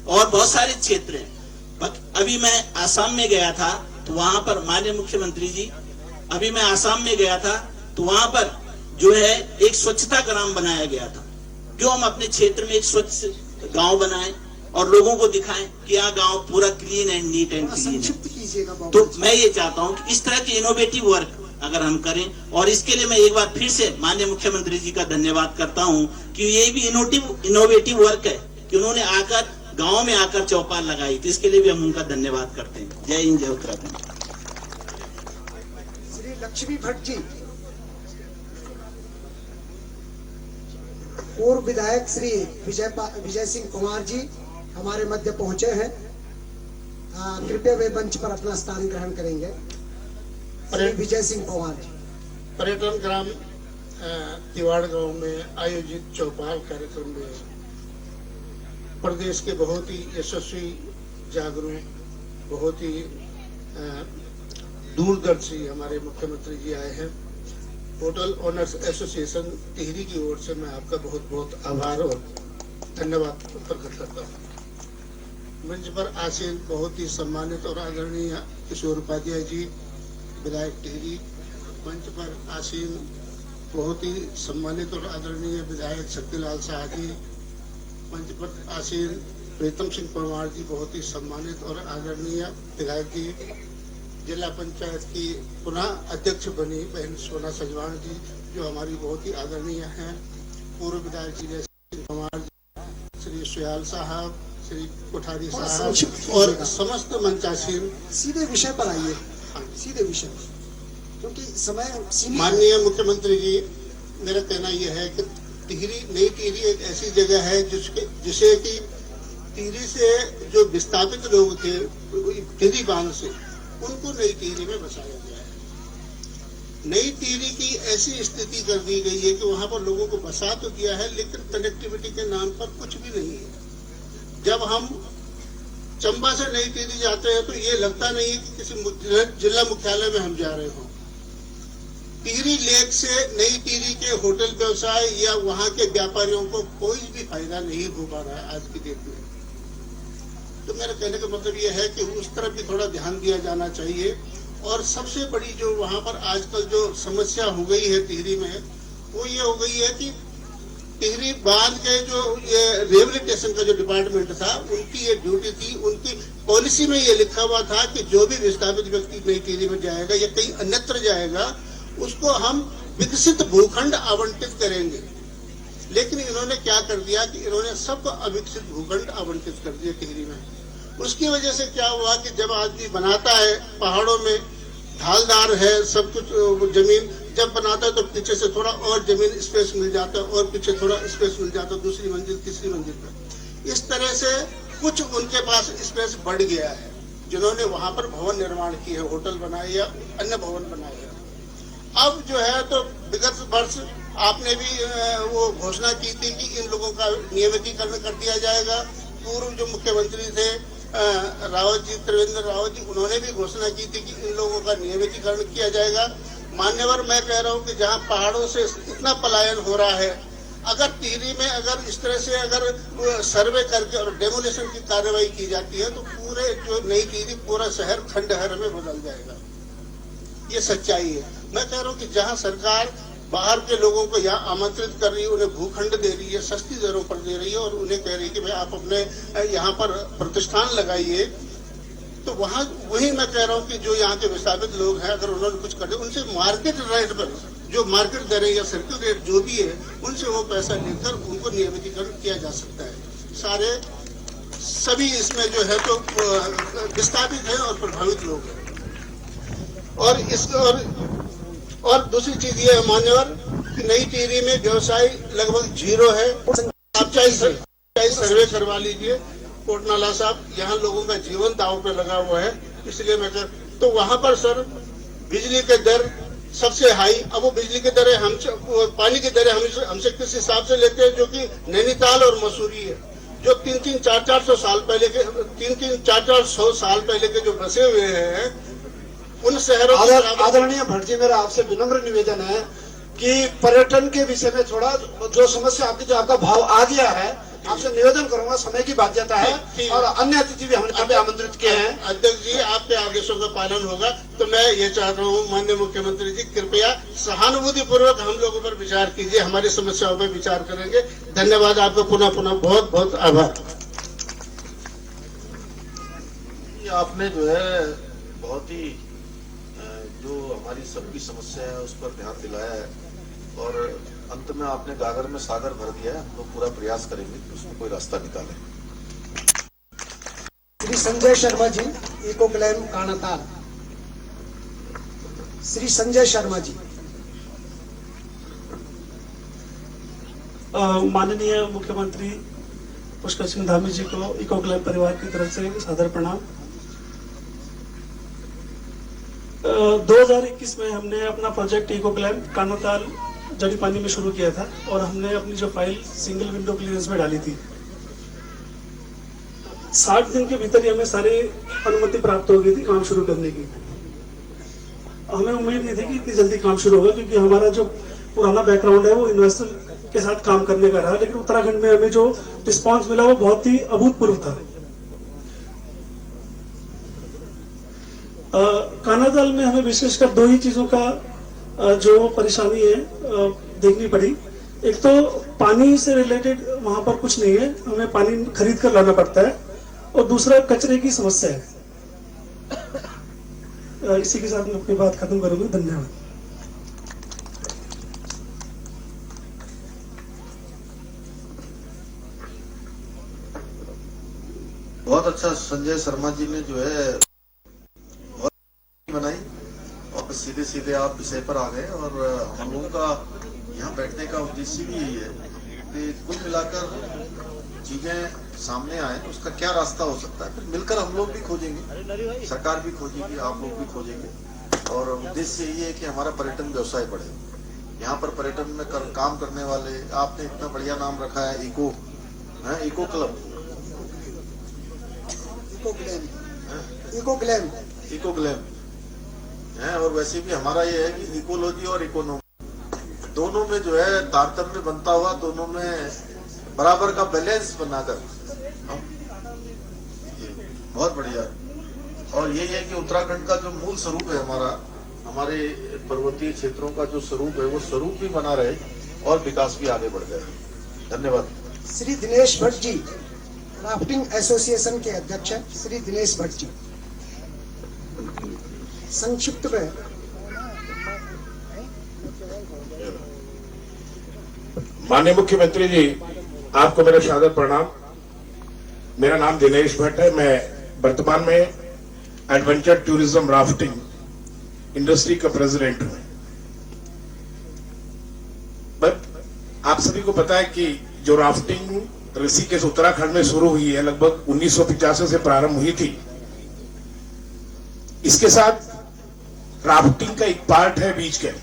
और बहुत सारे क्षेत्र हैं। अभी मैं आसाम में गया था तो वहां पर माननीय मुख्यमंत्री जी, अभी मैं आसाम में गया था तो वहां पर जो है एक स्वच्छता ग्राम बनाया गया था। क्यों हम अपने क्षेत्र में एक स्वच्छ गांव बनाएं और लोगों को दिखाएं कि यह गांव पूरा clean and neat and clean है। तो मैं ये चाहता हूं कि इस तरह की इनोवेटिव वर्क अगर हम करें, और इसके लिए मैं एक बार फिर से माननीय मुख्यमंत्री जी का धन्यवाद करता हूं कि ये भी इनोवेटिव वर्क है कि उन्होंने आकर गांव में आकर चौपाल लगाई, तो इसके लिए भी हम उनका धन्यवाद करते हैं। जय हिंद, जय उत्तराखंड। श्री लक्ष्मी भट्ट जी, पूर्व विधायक श्री विजय सिंह कुमार जी हमारे मध्य पहुंचे हैं। कृपया वे मंच पर अपना स्थान ग्रहण करेंगे। श्री विजय सिंह कुमार जी। पर्यटन ग्राम तिवाड़ गांव में आयोजित चौपाल कार्यक्रम में प्रदेश के बहुत ही यशस्वी, जागरूक, बहुत ही दूरदर्शी हमारे मुख्यमंत्री जी आए हैं। होटल ओनर्स एसोसिएशन टिहरी की ओर से मैं आपका बहुत बहुत आभार और धन्यवाद प्रकट करता हूँ। मंच पर आसीन बहुत ही सम्मानित और आदरणीय किशोर उपाध्याय जी, विधायक टिहरी। मंच पर आसीन बहुत ही सम्मानित और आदरणीय विधायक शक्तिलाल शाह जी। मंच पर आसीन प्रीतम सिंह परमार जी, बहुत ही सम्मानित और आदरणीय विधायक जी। जिला पंचायत की पुनः अध्यक्ष बनी बहन सोना सजवान जी, जो हमारी बहुत ही आदरणीय हैं। पूर्व विधायक जी सिंह परमार जी, श्री सुयाल साहब, श्री कोठारी साहब और समस्त मंचासीन। सीधे विषय पर आइए, सीधे विषय, क्योंकि समय। माननीय मुख्यमंत्री जी, मेरा कहना यह है कि टिहरी, नई टिहरी एक ऐसी जगह है जिसे कि टिहरी से जो विस्थापित लोग थे टिहरी बांध से, उनको नई टिहरी में बसाया गया है। नई टिहरी की ऐसी स्थिति कर दी गई है कि वहां पर लोगों को बसा तो दिया है, लेकिन कनेक्टिविटी के नाम पर कुछ भी नहीं है। जब हम चंबा से नई टिहरी जाते हैं तो ये लगता नहीं है कि किसी जिला मुख्यालय में हम जा रहे हों। टिहरी लेक से नई टिहरी के होटल व्यवसाय या वहां के व्यापारियों को कोई भी फायदा नहीं हो पा रहा है आज की डेट में। तो मेरा कहने का मतलब यह है कि उस तरफ भी थोड़ा ध्यान दिया जाना चाहिए। और सबसे बड़ी जो वहां पर आजकल जो समस्या हो गई है टिहरी में, वो ये हो गई है कि टिहरी बांध के जो ये रिहेबिलिटेशन का जो डिपार्टमेंट था, उनकी ये ड्यूटी थी, उनकी पॉलिसी में ये लिखा हुआ था कि जो भी विस्थापित व्यक्ति नई टिहरी में जाएगा या कहीं अन्यत्र जाएगा, उसको हम विकसित भूखंड आवंटित करेंगे। लेकिन इन्होंने क्या कर दिया कि इन्होंने सबको अविकसित भूखंड आवंटित कर दिया टिहरी में। उसकी वजह से क्या हुआ कि जब आदमी बनाता है, पहाड़ों में ढालदार है सब कुछ जमीन, जब बनाता है तो पीछे से थोड़ा और जमीन स्पेस मिल जाता है और पीछे थोड़ा स्पेस मिल जाता है, दूसरी मंजिल तीसरी मंजिल पर। इस तरह से कुछ उनके पास स्पेस बढ़ गया है, जिन्होंने वहां पर भवन निर्माण किए, होटल बनाए या अन्य भवन बनाए। अब जो है तो विगत वर्ष आपने भी वो घोषणा की थी कि इन लोगों का नियमितीकरण कर दिया जाएगा। पूर्व जो मुख्यमंत्री थे रावत जी, त्रिवेंद्र रावत जी, उन्होंने भी घोषणा की थी कि इन लोगों का नियमितीकरण किया जाएगा। मान्यवर, मैं कह रहा हूँ कि जहाँ पहाड़ों से इतना पलायन हो रहा है, अगर टिहरी में अगर इस तरह से अगर सर्वे करके और डेमोलेशन की कार्रवाई की जाती है तो पूरे जो नई टिहरी पूरा शहर खंडहर में बदल जाएगा। ये सच्चाई है। मैं कह रहा हूँ कि जहाँ सरकार बाहर के लोगों को यहाँ आमंत्रित कर रही है, उन्हें भूखंड दे रही है, सस्ती दरों पर दे रही है और उन्हें कह रही है कि भाई आप अपने यहाँ पर प्रतिष्ठान लगाइए, तो वहाँ वही मैं कह रहा हूँ कि जो यहाँ के विस्थापित लोग हैं अगर उन्होंने कुछ कर दिया, उनसे मार्केट रेट पर जो मार्केट दरें या सर्किल रेट जो भी है उनसे वो पैसा लेकर उनको नियमितीकरण किया जा सकता है। सभी इसमें जो है तो विस्थापित है और प्रभावित लोग हैं। और दूसरी चीज ये है मान्यवर कि नई टिहरी में व्यवसाय लगभग 0 है। आप चाहे सर्वे करवा लीजिए कोटनाला साहब, यहाँ लोगों का जीवन दांव पे लगा हुआ है। इसलिए मैं तो वहाँ पर सर बिजली के दर सबसे हाई। अब वो बिजली की दरें हमसे, पानी की दरें हमसे किस हिसाब से लेते हैं, जो कि नैनीताल और मसूरी है, जो 300-400 साल पहले के 300-400 साल पहले के जो बसे हुए हैं उन शहरों। आदरणीय भट्ट जी, मेरा आपसे विनम्र निवेदन है कि पर्यटन के विषय में थोड़ा जो समस्या आपकी जो आपका भाव आ गया है, आपसे निवेदन करूंगा, समय की बाध्यता है और अन्य अतिथि भी हमने आमंत्रित किए हैं। अध्यक्ष जी, आपके आदेशों का पालन होगा, तो मैं ये चाहता हूँ माननीय मुख्यमंत्री जी कृपया सहानुभूति पूर्वक हम लोगों पर विचार कीजिए, हमारी समस्याओं पर विचार करेंगे। धन्यवाद आपका, पुनः बहुत बहुत आभार। आपने जो है बहुत ही जो हमारी सबकी समस्या है उस पर ध्यान दिलाया है और अंत में आपने गागर में सागर भर दिया है। हम लोग पूरा प्रयास करेंगे कि उसमें कोई रास्ता निकालें। Shri Sanjay Sharma ji, eco claim Kanatal. श्री संजय शर्मा जी। माननीय मुख्यमंत्री पुष्कर सिंह धामी जी को इको क्लेम परिवार की तरफ से सादर प्रणाम। 2021 में हमने अपना प्रोजेक्ट इको क्लेम कानाताल जड़ी पानी में शुरू किया था और हमने अपनी जो फाइल सिंगल विंडो क्लियरेंस में डाली थी। 60 दिन के भीतर ही हमें सारी अनुमति प्राप्त हो गई थी काम शुरू करने की। हमें उम्मीद नहीं थी कि इतनी जल्दी काम शुरू होगा, क्योंकि हमारा जो पुराना बैकग्राउंड है वो इन्वेस्टर के साथ काम करने का रहा, लेकिन उत्तराखंड में हमें जो रिस्पॉन्स मिला वो बहुत ही अभूतपूर्व था। कानाताल में हमें विशेषकर 2 ही चीजों का जो परेशानी है देखनी पड़ी। एक तो पानी से रिलेटेड वहां पर कुछ नहीं है, हमें पानी खरीद कर लाना पड़ता है, और दूसरा कचरे की समस्या है। इसी के साथ मैं अपनी बात खत्म करूंगा। धन्यवाद। बहुत अच्छा संजय शर्मा जी ने जो है बनाई और सीधे सीधे आप विषय पर आ गए और हम लोगों का यहाँ बैठने का उद्देश्य भी यही है कि कुल मिलाकर चीजें सामने आए, उसका क्या रास्ता हो सकता है, फिर मिलकर हम लोग भी खोजेंगे, सरकार भी खोजेगी, आप लोग भी खोजेंगे और उद्देश्य यही है कि हमारा पर्यटन व्यवसाय बढ़े। यहाँ पर पर्यटन में काम करने वाले, आपने इतना बढ़िया नाम रखा है इको क्लब, इको ग्लैम है। और वैसे भी हमारा ये है कि इकोलॉजी और इकोनॉमी दोनों में जो है तारतम्य बनता हुआ, दोनों में बराबर का बैलेंस बनाकर बहुत बढ़िया। और यही है कि उत्तराखंड का जो मूल स्वरूप है हमारे पर्वतीय क्षेत्रों का जो स्वरूप है वो स्वरूप भी बना रहे और विकास भी आगे बढ़ जाए। धन्यवाद। श्री दिनेश भट्ट जी, राफ्टिंग एसोसिएशन के अध्यक्ष है श्री दिनेश भट्ट जी। संक्षिप्त में माननीय मुख्यमंत्री जी, आपको मेरा सादर प्रणाम। मेरा नाम दिनेश भट्ट है। मैं वर्तमान में एडवेंचर टूरिज्म राफ्टिंग इंडस्ट्री का प्रेसिडेंट हूं। आप सभी को पता है कि जो राफ्टिंग ऋषिकेश उत्तराखंड में शुरू हुई है, लगभग 1985 से प्रारंभ हुई थी। इसके साथ राफ्टिंग का एक पार्ट है बीच कैंप।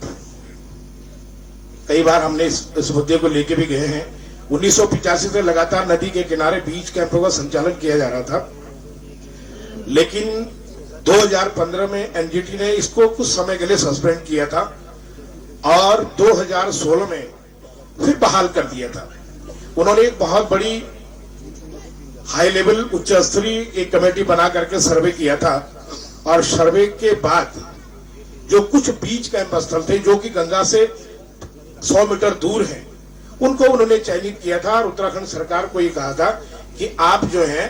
कई बार हमने इस मुद्दे को लेके भी गए हैं। 1985 से लगातार नदी के किनारे बीच कैंपों का संचालन किया जा रहा था, लेकिन 2015 में एनजीटी ने इसको कुछ समय के लिए सस्पेंड किया था और 2016 में फिर बहाल कर दिया था। उन्होंने एक बहुत बड़ी हाई लेवल उच्च स्तरीय एक कमेटी बना करके सर्वे किया था और सर्वे के बाद जो कुछ बीच कैंप स्थल थे जो कि गंगा से 100 मीटर दूर हैं, उनको उन्होंने चयनित किया था और उत्तराखंड सरकार को ये कहा था कि आप जो है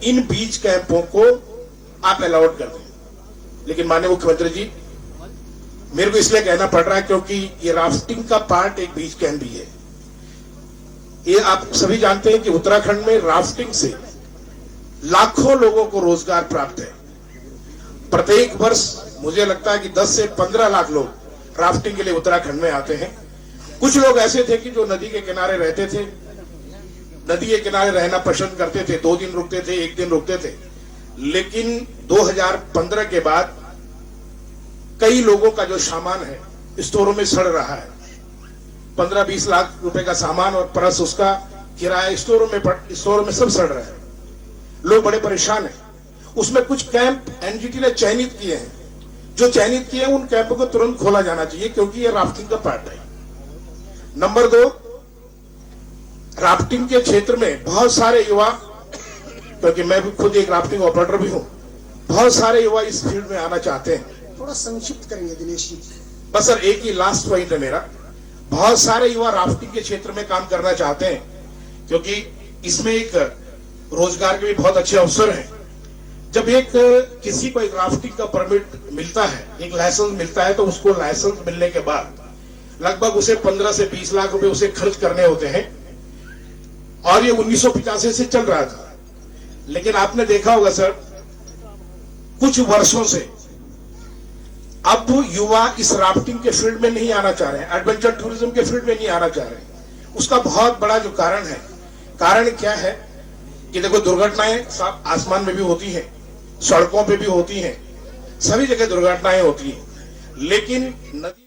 इन बीच कैंपों को आप अलाउड कर दें। लेकिन माननीय मुख्यमंत्री जी, मेरे को इसलिए कहना पड़ रहा है क्योंकि ये राफ्टिंग का पार्ट एक बीच कैंप भी है। ये आप सभी जानते हैं कि उत्तराखंड में राफ्टिंग से लाखों लोगों को रोजगार प्राप्त है। प्रत्येक वर्ष मुझे लगता है कि 10 से 15 लाख लोग राफ्टिंग के लिए उत्तराखंड में आते हैं। कुछ लोग ऐसे थे कि जो नदी के किनारे रहते थे, नदी के किनारे रहना पसंद करते थे, 2 दिन रुकते थे, 1 दिन रुकते थे। लेकिन 2015 के बाद कई लोगों का जो सामान है स्टोरों में सड़ रहा है। 15-20 लाख रुपए का सामान और प्लस उसका किराया स्टोरों में सब सड़ रहा है। लोग बड़े परेशान हैं। उसमें कुछ कैंप एनजीटी ने चयनित किए हैं। जो चयनित किए उन कैंपों को तुरंत खोला जाना चाहिए क्योंकि ये राफ्टिंग का पार्ट है। नंबर 2, राफ्टिंग के क्षेत्र में बहुत सारे युवा, क्योंकि मैं भी खुद एक राफ्टिंग ऑपरेटर भी हूं, बहुत सारे युवा इस फील्ड में आना चाहते हैं। थोड़ा संक्षिप्त करेंगे दिनेश जी। बस सर, एक ही लास्ट पॉइंट है मेरा। बहुत सारे युवा राफ्टिंग के क्षेत्र में काम करना चाहते हैं क्योंकि इसमें एक रोजगार के भी बहुत अच्छे अवसर हैं। जब किसी को एक राफ्टिंग का परमिट मिलता है, एक लाइसेंस मिलता है, तो उसको लाइसेंस मिलने के बाद लगभग उसे 15 से 20 लाख रुपए उसे खर्च करने होते हैं और ये 1985 से चल रहा था। लेकिन आपने देखा होगा सर, कुछ वर्षों से अब युवा इस राफ्टिंग के फील्ड में नहीं आना चाह रहे हैं, एडवेंचर टूरिज्म के फील्ड में नहीं आना चाह रहे हैं। उसका बहुत बड़ा जो कारण है, कारण क्या है कि देखो, दुर्घटनाएं आसमान में भी होती हैं, सड़कों पे भी होती हैं, सभी जगह दुर्घटनाएं होती हैं, लेकिन नदी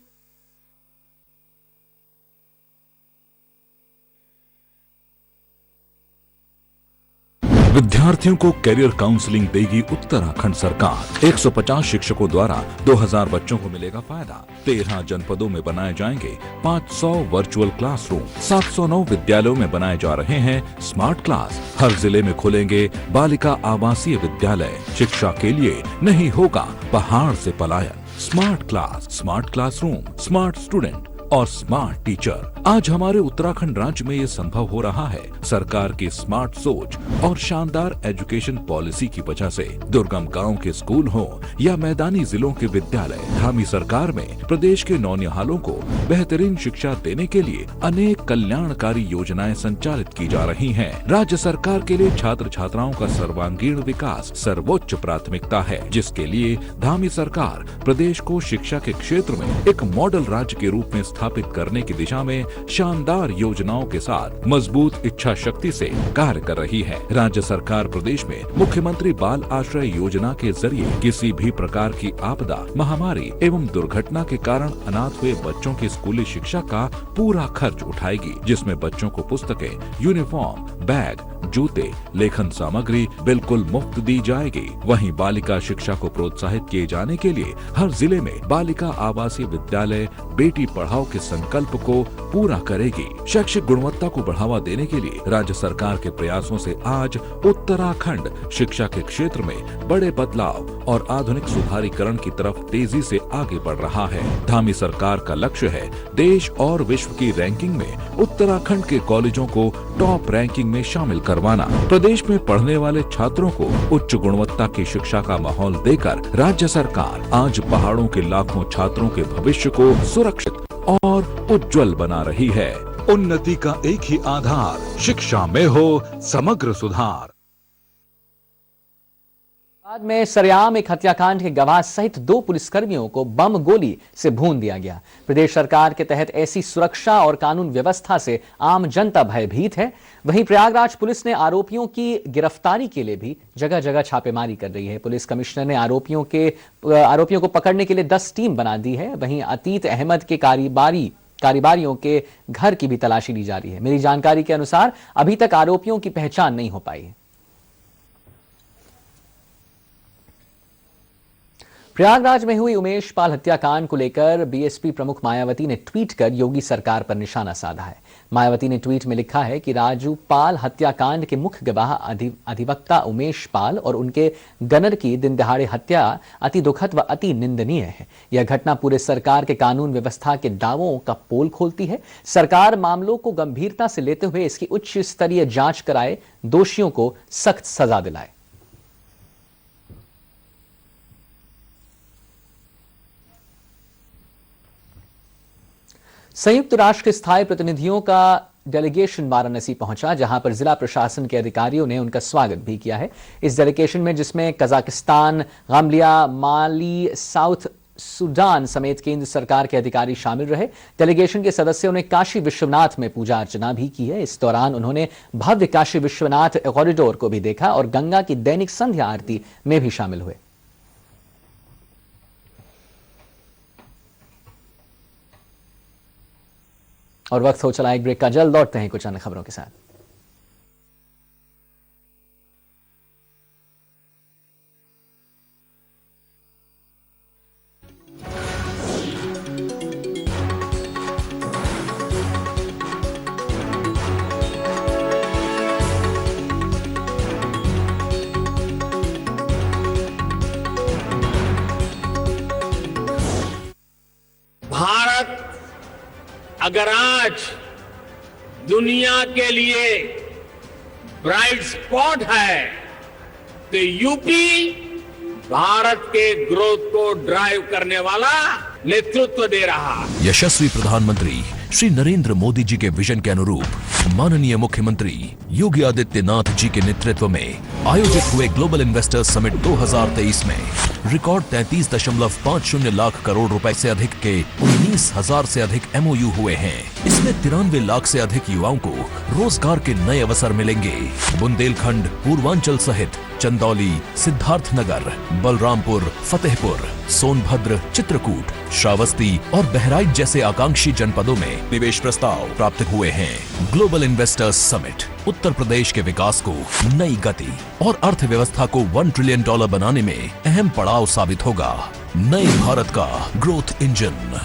विद्यार्थियों को कैरियर काउंसलिंग देगी उत्तराखंड सरकार। 150 शिक्षकों द्वारा 2000 बच्चों को मिलेगा फायदा। 13 जनपदों में बनाए जाएंगे 500 वर्चुअल क्लासरूम। 709 विद्यालयों में बनाए जा रहे हैं स्मार्ट क्लास। हर जिले में खुलेंगे बालिका आवासीय विद्यालय। शिक्षा के लिए नहीं होगा पहाड़ से पलायन। Smart class, smart classroom, smart student और स्मार्ट टीचर। आज हमारे उत्तराखंड राज्य में ये संभव हो रहा है सरकार की स्मार्ट सोच और शानदार एजुकेशन पॉलिसी की वजह से। दुर्गम गांव के स्कूल हो या मैदानी जिलों के विद्यालय, धामी सरकार में प्रदेश के नौनिहालों को बेहतरीन शिक्षा देने के लिए अनेक कल्याणकारी योजनाएं संचालित की जा रही हैं। राज्य सरकार के लिए छात्र छात्राओं का सर्वांगीण विकास सर्वोच्च प्राथमिकता है, जिसके लिए धामी सरकार प्रदेश को शिक्षा के क्षेत्र में एक मॉडल राज्य के रूप में स्थापित करने की दिशा में शानदार योजनाओं के साथ मजबूत इच्छा शक्ति से कार्य कर रही है। राज्य सरकार प्रदेश में मुख्यमंत्री बाल आश्रय योजना के जरिए किसी भी प्रकार की आपदा, महामारी एवं दुर्घटना के कारण अनाथ हुए बच्चों की स्कूली शिक्षा का पूरा खर्च उठाएगी, जिसमें बच्चों को पुस्तकें, यूनिफॉर्म, बैग, जूते, लेखन सामग्री बिल्कुल मुफ्त दी जाएगी। वहीं बालिका शिक्षा को प्रोत्साहित किए जाने के लिए हर जिले में बालिका आवासीय विद्यालय बेटी पढ़ाओ के संकल्प को पूरा करेगी। शैक्षिक गुणवत्ता को बढ़ावा देने के लिए राज्य सरकार के प्रयासों से आज उत्तराखंड शिक्षा के क्षेत्र में बड़े बदलाव और आधुनिक सुधारीकरण की तरफ तेजी से आगे बढ़ रहा है। धामी सरकार का लक्ष्य है देश और विश्व की रैंकिंग में उत्तराखंड के कॉलेजों को टॉप रैंकिंग में शामिल करवाना। प्रदेश में पढ़ने वाले छात्रों को उच्च गुणवत्ता की शिक्षा का माहौल देकर राज्य सरकार आज पहाड़ों के लाखों छात्रों के भविष्य को सुरक्षित और उज्जवल बना रही है। उन्नति का एक ही आधार, शिक्षा में हो समग्र सुधार। बाद में सरेआम एक हत्याकांड के गवाह सहित 2 पुलिसकर्मियों को बम गोली से भून दिया गया। प्रदेश सरकार के तहत ऐसी सुरक्षा और कानून व्यवस्था से आम जनता भयभीत है। वहीं प्रयागराज पुलिस ने आरोपियों की गिरफ्तारी के लिए भी जगह जगह छापेमारी कर रही है। पुलिस कमिश्नर ने आरोपियों को पकड़ने के लिए 10 टीम बना दी है। वहीं अतीत अहमद के कारीबारियों के घर की भी तलाशी ली जा रही है। मेरी जानकारी के अनुसार अभी तक आरोपियों की पहचान नहीं हो पाई है। प्रयागराज में हुई उमेश पाल हत्याकांड को लेकर बीएसपी प्रमुख मायावती ने ट्वीट कर योगी सरकार पर निशाना साधा है। मायावती ने ट्वीट में लिखा है कि राजू पाल हत्याकांड के मुख्य गवाह अधिवक्ता उमेश पाल और उनके गनर की दिन दहाड़े हत्या अति दुखद व अति निंदनीय है। यह घटना पूरे सरकार के कानून व्यवस्था के दावों का पोल खोलती है। सरकार मामलों को गंभीरता से लेते हुए इसकी उच्च स्तरीय जांच कराए, दोषियों को सख्त सजा दिलाए। संयुक्त राष्ट्र के स्थायी प्रतिनिधियों का डेलीगेशन वाराणसी पहुंचा, जहां पर जिला प्रशासन के अधिकारियों ने उनका स्वागत भी किया है। इस डेलीगेशन में जिसमें कजाकिस्तान, गाम्बिया, माली, साउथ सूडान समेत केंद्र सरकार के अधिकारी शामिल रहे। डेलीगेशन के सदस्यों ने काशी विश्वनाथ में पूजा अर्चना भी की है। इस दौरान उन्होंने भव्य काशी विश्वनाथ कॉरिडोर को भी देखा और गंगा की दैनिक संध्या आरती में भी शामिल हुए। और वक्त हो चला एक ब्रेक का, जल्द लौटते हैं कुछ अन्य खबरों के साथ। भारत अगर आज दुनिया के लिए ब्राइट स्पॉट है तो यूपी भारत के ग्रोथ को ड्राइव करने वाला नेतृत्व दे रहा है। यशस्वी प्रधानमंत्री श्री नरेंद्र मोदी जी के विजन के अनुरूप माननीय मुख्यमंत्री योगी आदित्यनाथ जी के नेतृत्व में आयोजित हुए ग्लोबल इन्वेस्टर्स समिट 2023 में रिकॉर्ड 33.50 लाख करोड़ रुपए से अधिक के 19,000 से अधिक MOU हुए हैं। इसमें 93 लाख से अधिक युवाओं को रोजगार के नए अवसर मिलेंगे। बुंदेलखंड, पूर्वांचल सहित चंदौली, सिद्धार्थनगर, बलरामपुर, फतेहपुर, सोनभद्र, चित्रकूट, श्रावस्ती और बहराइच जैसे आकांक्षी जनपदों में निवेश प्रस्ताव प्राप्त हुए हैं। Global investors summit Uttar Pradesh के विकास को नई गति और अर्थव्यवस्था को $1 ट्रिलियन बनाने में अहम पड़ाव साबित होगा। नए भारत का ग्रोथ इंजन।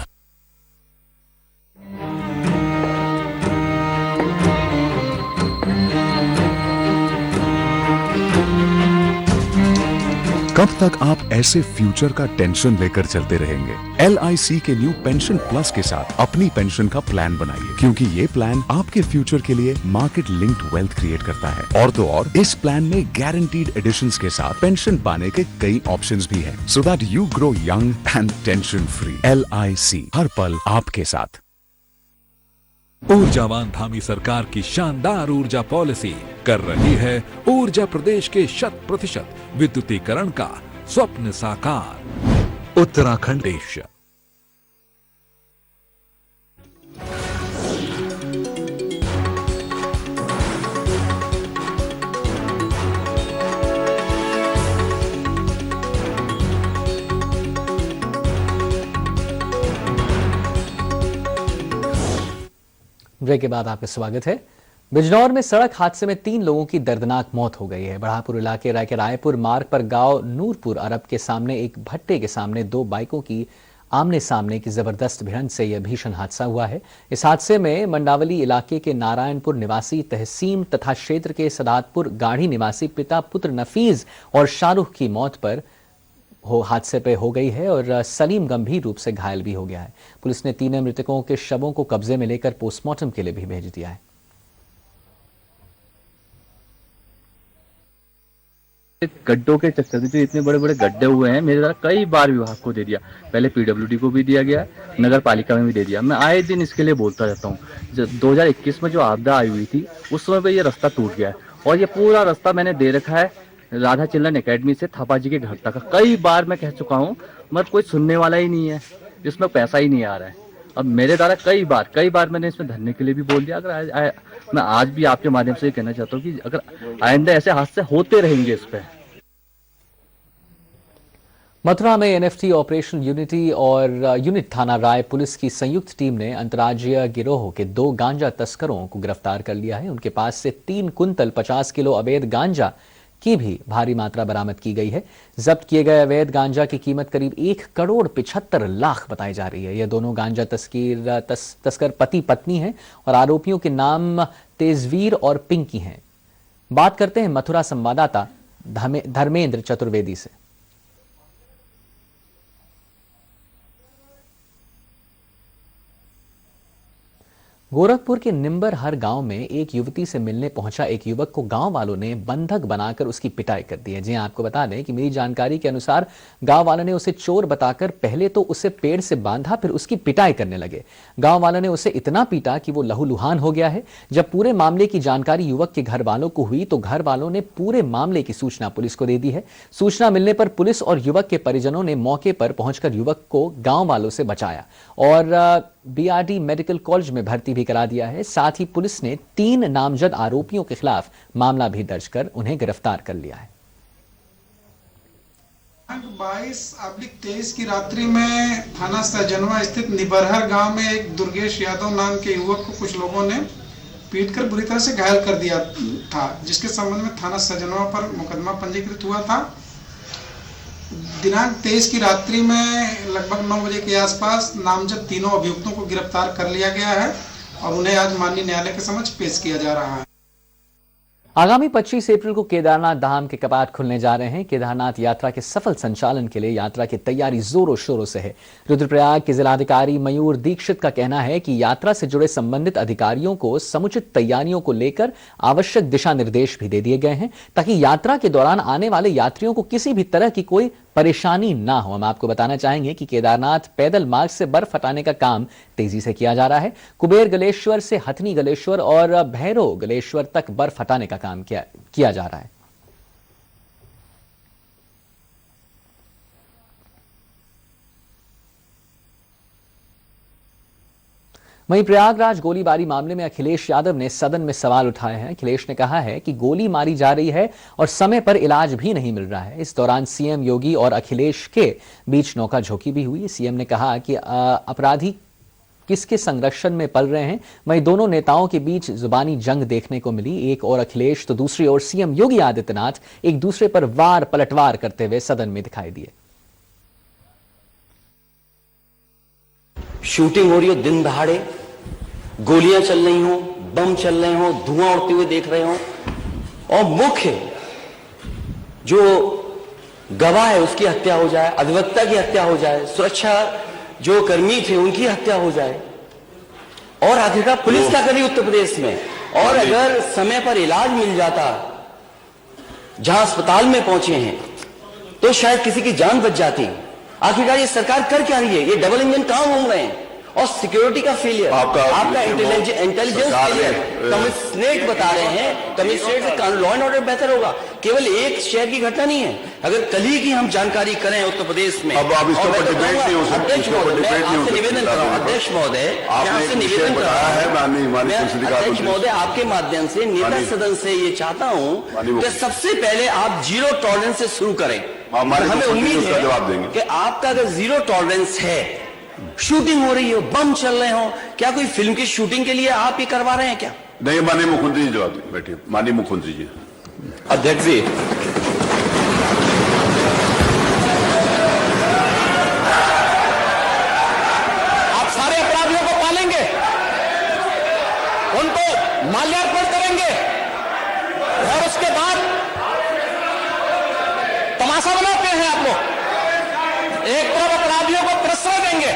कब तक आप ऐसे फ्यूचर का टेंशन लेकर चलते रहेंगे? LIC के न्यू पेंशन प्लस के साथ अपनी पेंशन का प्लान बनाइए, क्योंकि ये प्लान आपके फ्यूचर के लिए मार्केट लिंक्ड वेल्थ क्रिएट करता है। और तो और इस प्लान में गारंटीड एडिशंस के साथ पेंशन पाने के कई ऑप्शंस भी हैं, so that you grow young and tension free. LIC, हर पल आपके साथ। ऊर्जावान धामी सरकार की शानदार ऊर्जा पॉलिसी कर रही है ऊर्जा प्रदेश के 100% विद्युतीकरण का स्वप्न साकार। उत्तराखंड देश। ब्रेक के बाद आपका स्वागत है। बिजनौर में सड़क हादसे में 3 लोगों की दर्दनाक मौत हो गई है। बढ़ापुर इलाके रायपुर मार्ग पर गांव नूरपुर अरब के सामने एक भट्टे के सामने 2 बाइकों की आमने सामने की जबरदस्त भिड़ंत से यह भीषण हादसा हुआ है। इस हादसे में मंडावली इलाके के नारायणपुर निवासी तहसीम तथा क्षेत्र के सदातपुर गाढ़ी निवासी पिता पुत्र नफीज और शाहरुख की मौत पर हादसे पे हो गई है और सलीम गंभीर रूप से घायल भी हो गया है। पुलिस ने तीनों मृतकों के शवों को कब्जे में लेकर पोस्टमार्टम के लिए भी भेज दिया है। गड्ढों के चक्कर में जो इतने बड़े बड़े गड्ढे हुए हैं, मेरे द्वारा कई बार विभाग को दे दिया। पहले PWD को भी दिया गया, नगर पालिका में भी दे दिया। मैं आए दिन इसके लिए बोलता रहता हूँ। 2021 में जो आपदा आई हुई थी उस समय पे ये रास्ता टूट गया है और ये पूरा रास्ता मैंने दे रखा है राधा चिल्ड्रन एकेडमी से थापा जी के घर तक। कई बार मैं कह चुका हूँ, मगर कोई सुनने वाला ही नहीं है, इसमें पैसा ही नहीं आ रहा है। अब मेरे द्वारा कई बार मैंने इसमें धरने के लिए भी बोल दिया। अगर मैं आज भी आपके माध्यम से कहना चाहता हूँ कि अगर आइंदा ऐसे हादसे होते रहेंगे इस पे। मथुरा में NFT ऑपरेशन यूनिटी और यूनिट थाना राय पुलिस की संयुक्त टीम ने अंतर्राज्यीय गिरोह के 2 गांजा तस्करों को गिरफ्तार कर लिया है। उनके पास से 3 कुंतल 50 किलो अवैध गांजा की भी भारी मात्रा बरामद की गई है। जब्त किए गए अवैध गांजा की कीमत करीब 1,75,00,000 बताई जा रही है। यह दोनों गांजा तस्कर पति पत्नी हैं और आरोपियों के नाम तेजवीर और पिंकी हैं। बात करते हैं मथुरा संवाददाता धर्मेंद्र चतुर्वेदी से। गोरखपुर के निम्बरहर गांव में एक युवती से मिलने पहुंचा एक युवक को गांव वालों ने बंधक बनाकर उसकी पिटाई कर दी है। जी आपको बता दें कि मेरी जानकारी के अनुसार गांव वालों ने उसे चोर बताकर पहले तो उसे पेड़ से बांधा, फिर उसकी पिटाई करने लगे। गांव वालों ने उसे इतना पीटा कि वो लहूलुहान हो गया है। जब पूरे मामले की जानकारी युवक के घर वालों को हुई तो घर वालों ने पूरे मामले की सूचना पुलिस को दे दी है। सूचना मिलने पर पुलिस और युवक के परिजनों ने मौके पर पहुंचकर युवक को गांव वालों से बचाया और बीआरडी मेडिकल कॉलेज में भर्ती भी करा दिया है। साथ ही पुलिस ने 3 नामजद आरोपियों के खिलाफ मामला भी दर्ज कर उन्हें गिरफ्तार कर लिया है। 22/23 की रात्रि में थाना सजनवा स्थित निबरहर गांव में एक दुर्गेश यादव नाम के युवक को कुछ लोगों ने पीटकर बुरी तरह से घायल कर दिया था, जिसके संबंध में थाना सजनवा पर मुकदमा पंजीकृत हुआ था। दिनांक 23 की रात्रि में लगभग 9 बजे के आसपास नामजद तीनों अभियुक्तों को गिरफ्तार कर लिया गया है और उन्हें आज माननीय न्यायालय के समक्ष पेश किया जा रहा है। आगामी 25 अप्रैल को केदारनाथ धाम के कपाट खुलने जा रहे हैं। केदारनाथ यात्रा के सफल संचालन के लिए यात्रा की तैयारी जोरों शोरों से है। रुद्रप्रयाग के जिलाधिकारी मयूर दीक्षित का कहना है कि यात्रा से जुड़े संबंधित अधिकारियों को समुचित तैयारियों को लेकर आवश्यक दिशा निर्देश भी दे दिए गए हैं ताकि यात्रा के दौरान आने वाले यात्रियों को किसी भी तरह की कोई परेशानी ना हो। हम आपको बताना चाहेंगे कि केदारनाथ पैदल मार्ग से बर्फ हटाने का काम तेजी से किया जा रहा है। कुबेर गलेश्वर से हथनी गलेश्वर और भैरव गलेश्वर तक बर्फ हटाने का काम किया जा रहा है। वहीं प्रयागराज गोलीबारी मामले में अखिलेश यादव ने सदन में सवाल उठाए हैं। अखिलेश ने कहा है कि गोली मारी जा रही है और समय पर इलाज भी नहीं मिल रहा है। इस दौरान सीएम योगी और अखिलेश के बीच नोकाझोंकी भी हुई। सीएम ने कहा कि अपराधी किसके संरक्षण में पल रहे हैं। वहीं दोनों नेताओं के बीच जुबानी जंग देखने को मिली। एक और अखिलेश तो दूसरी ओर सीएम योगी आदित्यनाथ एक दूसरे पर वार पलटवार करते हुए सदन में दिखाई दिए। शूटिंग हो रही हो दिन दहाड़े, गोलियां चल रही हो, बम चल रहे हो, धुआं उड़ते हुए देख रहे हो और मुख्य जो गवाह है उसकी हत्या हो जाए, अधिवक्ता की हत्या हो जाए, सुरक्षा जो कर्मी थे उनकी हत्या हो जाए। और आखिरकार पुलिस क्या करी उत्तर प्रदेश में? और अगर समय पर इलाज मिल जाता जहां अस्पताल में पहुंचे हैं तो शायद किसी की जान बच जाती। आखिरकार ये सरकार कर क्या रही है? ये डबल इंजन कहां घूम रहे हैं? और सिक्योरिटी का फेलियर, आपका इंटेलिजेंस फेलियर। कमिश्नरेट बता रहे हैं, कमिश्नरेट से लॉ एंड ऑर्डर बेहतर होगा। केवल एक शहर की घटना नहीं है। अगर कल ही की हम जानकारी करें उत्तर प्रदेश में, अब इसके ऊपर डिबेट नहीं हो सकती। अध्यक्ष निवेदन कर रहा हूं, अध्यक्ष महोदय, आपसे निवेदन कर रहा हूं, अध्यक्ष महोदय, आपके माध्यम से नेता सदन से ये चाहता हूं कि सबसे पहले आप 0 टॉलरेंस से शुरू करें। हमें उम्मीद है कि आपका अगर 0 टॉलरेंस है, शूटिंग हो रही हो, बम चल रहे हो, क्या कोई फिल्म की शूटिंग के लिए आप ये करवा रहे हैं क्या? नहीं, माननीय मुख्यमंत्री जी जवाब दें। बैठिए माननीय मुख्यमंत्री जी। अध्यक्ष जी, आप सारे अपराधियों को पालेंगे, उनको माल्यार्पण करेंगे और उसके बाद तमाशा बनाते हैं आप लोग। एक तरफ अपराधियों को प्रश्रय देंगे,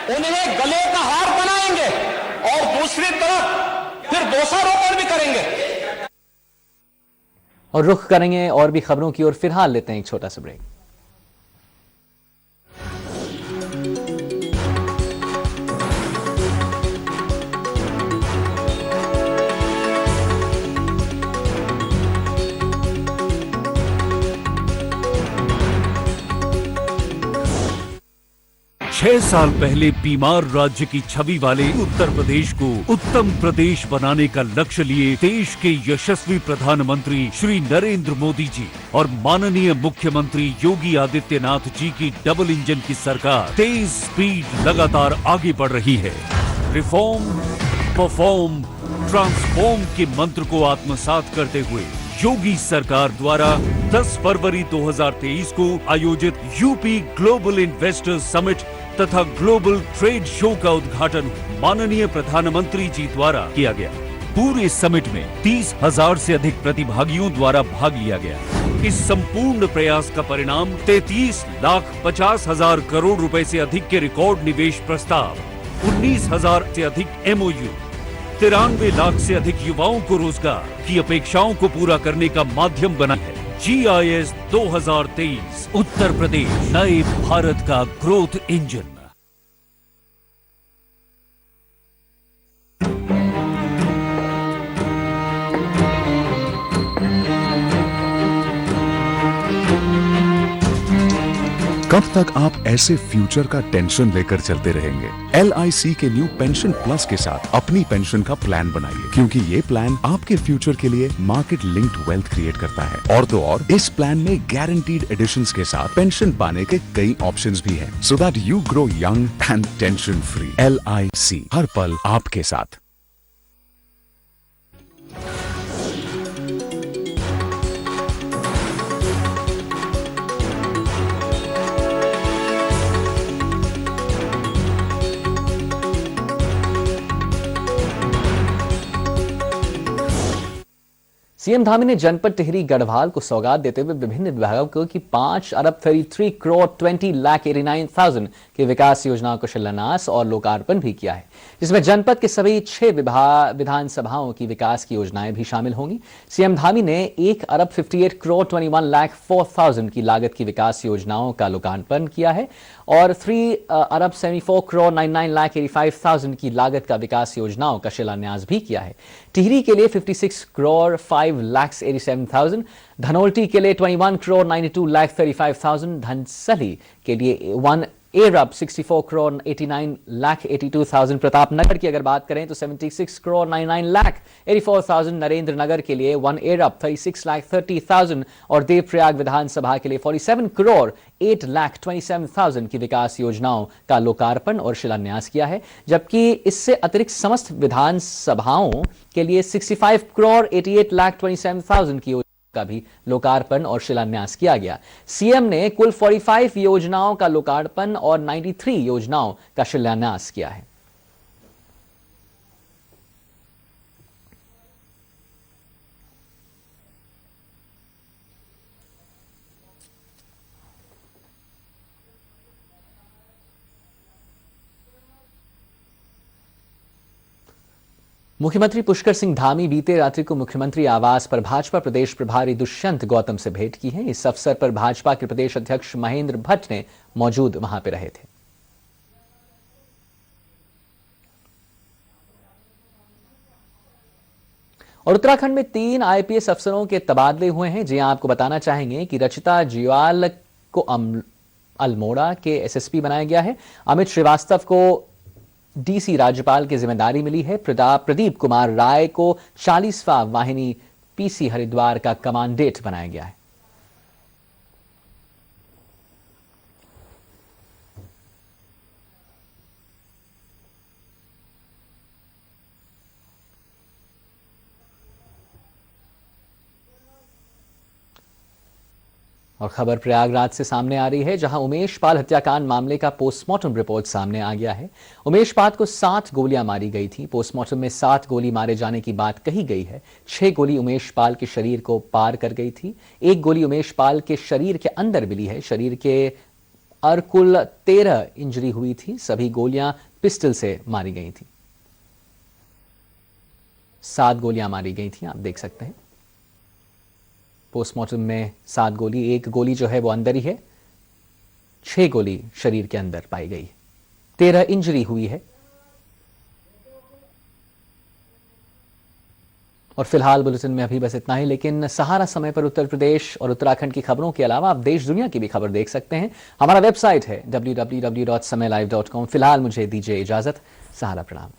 उन्हें गले का हार बनाएंगे और दूसरी तरफ फिर दोषारोपण भी करेंगे। और रुख करेंगे और भी खबरों की ओर। फिलहाल लेते हैं एक छोटा सा ब्रेक। छह साल पहले बीमार राज्य की छवि वाले उत्तर प्रदेश को उत्तम प्रदेश बनाने का लक्ष्य लिए देश के यशस्वी प्रधानमंत्री श्री नरेंद्र मोदी जी और माननीय मुख्यमंत्री योगी आदित्यनाथ जी की डबल इंजन की सरकार तेज स्पीड लगातार आगे बढ़ रही है। रिफॉर्म, परफॉर्म, ट्रांसफॉर्म के मंत्र को आत्मसात करते हुए योगी सरकार द्वारा 10 फरवरी 2023 को आयोजित यूपी ग्लोबल इन्वेस्टर्स समिट तथा ग्लोबल ट्रेड शो का उद्घाटन माननीय प्रधानमंत्री जी द्वारा किया गया। पूरे समिट में 30,000 से अधिक प्रतिभागियों द्वारा भाग लिया गया। इस संपूर्ण प्रयास का परिणाम 33,50,000 करोड़ रुपए से अधिक के रिकॉर्ड निवेश प्रस्ताव, 19,000 से अधिक MOU, 93 लाख से अधिक युवाओं को रोजगार की अपेक्षाओं को पूरा करने का माध्यम बना है। GIS 2023 उत्तर प्रदेश नए भारत का ग्रोथ इंजन। कब तक आप ऐसे फ्यूचर का टेंशन लेकर चलते रहेंगे? LIC के न्यू पेंशन प्लस के साथ अपनी पेंशन का प्लान बनाइए, क्योंकि ये प्लान आपके फ्यूचर के लिए मार्केट लिंक्ड वेल्थ क्रिएट करता है। और तो और इस प्लान में गारंटीड एडिशंस के साथ पेंशन पाने के कई ऑप्शंस भी हैं, so that you grow young and tension free. LIC हर पल आपके साथ। सीएम धामी ने जनपद टिहरी गढ़वाल को सौगात देते हुए विभिन्न विभागों की 5 अरब 33 करोड़ 20,89,000 की विकास योजनाओं को शिलान्यास और लोकार्पण भी किया है, जिसमें जनपद के सभी 6 विधानसभाओं की विकास की योजनाएं भी शामिल होंगी। सीएम धामी ने 1 अरब 58 करोड़ 21,04,000 की लागत की विकास योजनाओं का लोकार्पण किया है और 3 अरब 74 करोड़ 99,85,000 की लागत का विकास योजनाओं का शिलान्यास भी किया है। टिहरी के लिए 56 करोड़ 5,87,000, धनोल्टी के लिए 21 करोड़ 92,35,000, धनसली के लिए 1 अरब 64 करोड़ 89,82,000, प्रतापनगर की अगर बात करें तो 76 करोड़ 99,84,000, नरेंद्र नगर के लिए 1 अरब 36,30,000 और देवप्रयाग विधानसभा के लिए 47 करोड़ 8,27,000 की विकास योजनाओं का लोकार्पण और शिलान्यास किया है, जबकि इससे अतिरिक्त समस्त विधानसभाओं के लिए 65 करोड़ 88,27,000 की का भी लोकार्पण और शिलान्यास किया गया। सीएम ने कुल 45 योजनाओं का लोकार्पण और 93 योजनाओं का शिलान्यास किया है। मुख्यमंत्री पुष्कर सिंह धामी बीते रात्रि को मुख्यमंत्री आवास पर भाजपा प्रदेश प्रभारी दुष्यंत गौतम से भेंट की है। इस अवसर पर भाजपा के प्रदेश अध्यक्ष महेंद्र भट्ट ने मौजूद वहां पर रहे थे। और उत्तराखंड में 3 IPS अफसरों के तबादले हुए हैं। जी आपको बताना चाहेंगे कि रचिता जियाल को अल्मोड़ा के SSP बनाया गया है। अमित श्रीवास्तव को DC राज्यपाल की जिम्मेदारी मिली है। प्रदीप कुमार राय को 40वां वाहिनी PC हरिद्वार का कमांडेंट बनाया गया है। और खबर प्रयागराज से सामने आ रही है, जहां उमेश पाल हत्याकांड मामले का पोस्टमार्टम रिपोर्ट सामने आ गया है। उमेश पाल को 7 गोलियां मारी गई थी। पोस्टमार्टम में 7 गोली मारे जाने की बात कही गई है। 6 गोली उमेश पाल के शरीर को पार कर गई थी। 1 गोली उमेश पाल के शरीर के अंदर मिली है। शरीर के कुल 13 इंजरी हुई थी। सभी गोलियां पिस्टल से मारी गई थी। 7 गोलियां मारी गई थी, आप देख सकते हैं। पोस्टमार्टम में 7 गोली, 1 गोली जो है वो अंदर ही है। 6 गोली शरीर के अंदर पाई गई है। 13 इंजरी हुई है। और फिलहाल बुलेटिन में अभी बस इतना ही, लेकिन सहारा समय पर उत्तर प्रदेश और उत्तराखंड की खबरों के अलावा आप देश दुनिया की भी खबर देख सकते हैं। हमारा वेबसाइट है www.samaylive.com। फिलहाल मुझे दीजिए इजाजत। सहारा प्रणाम।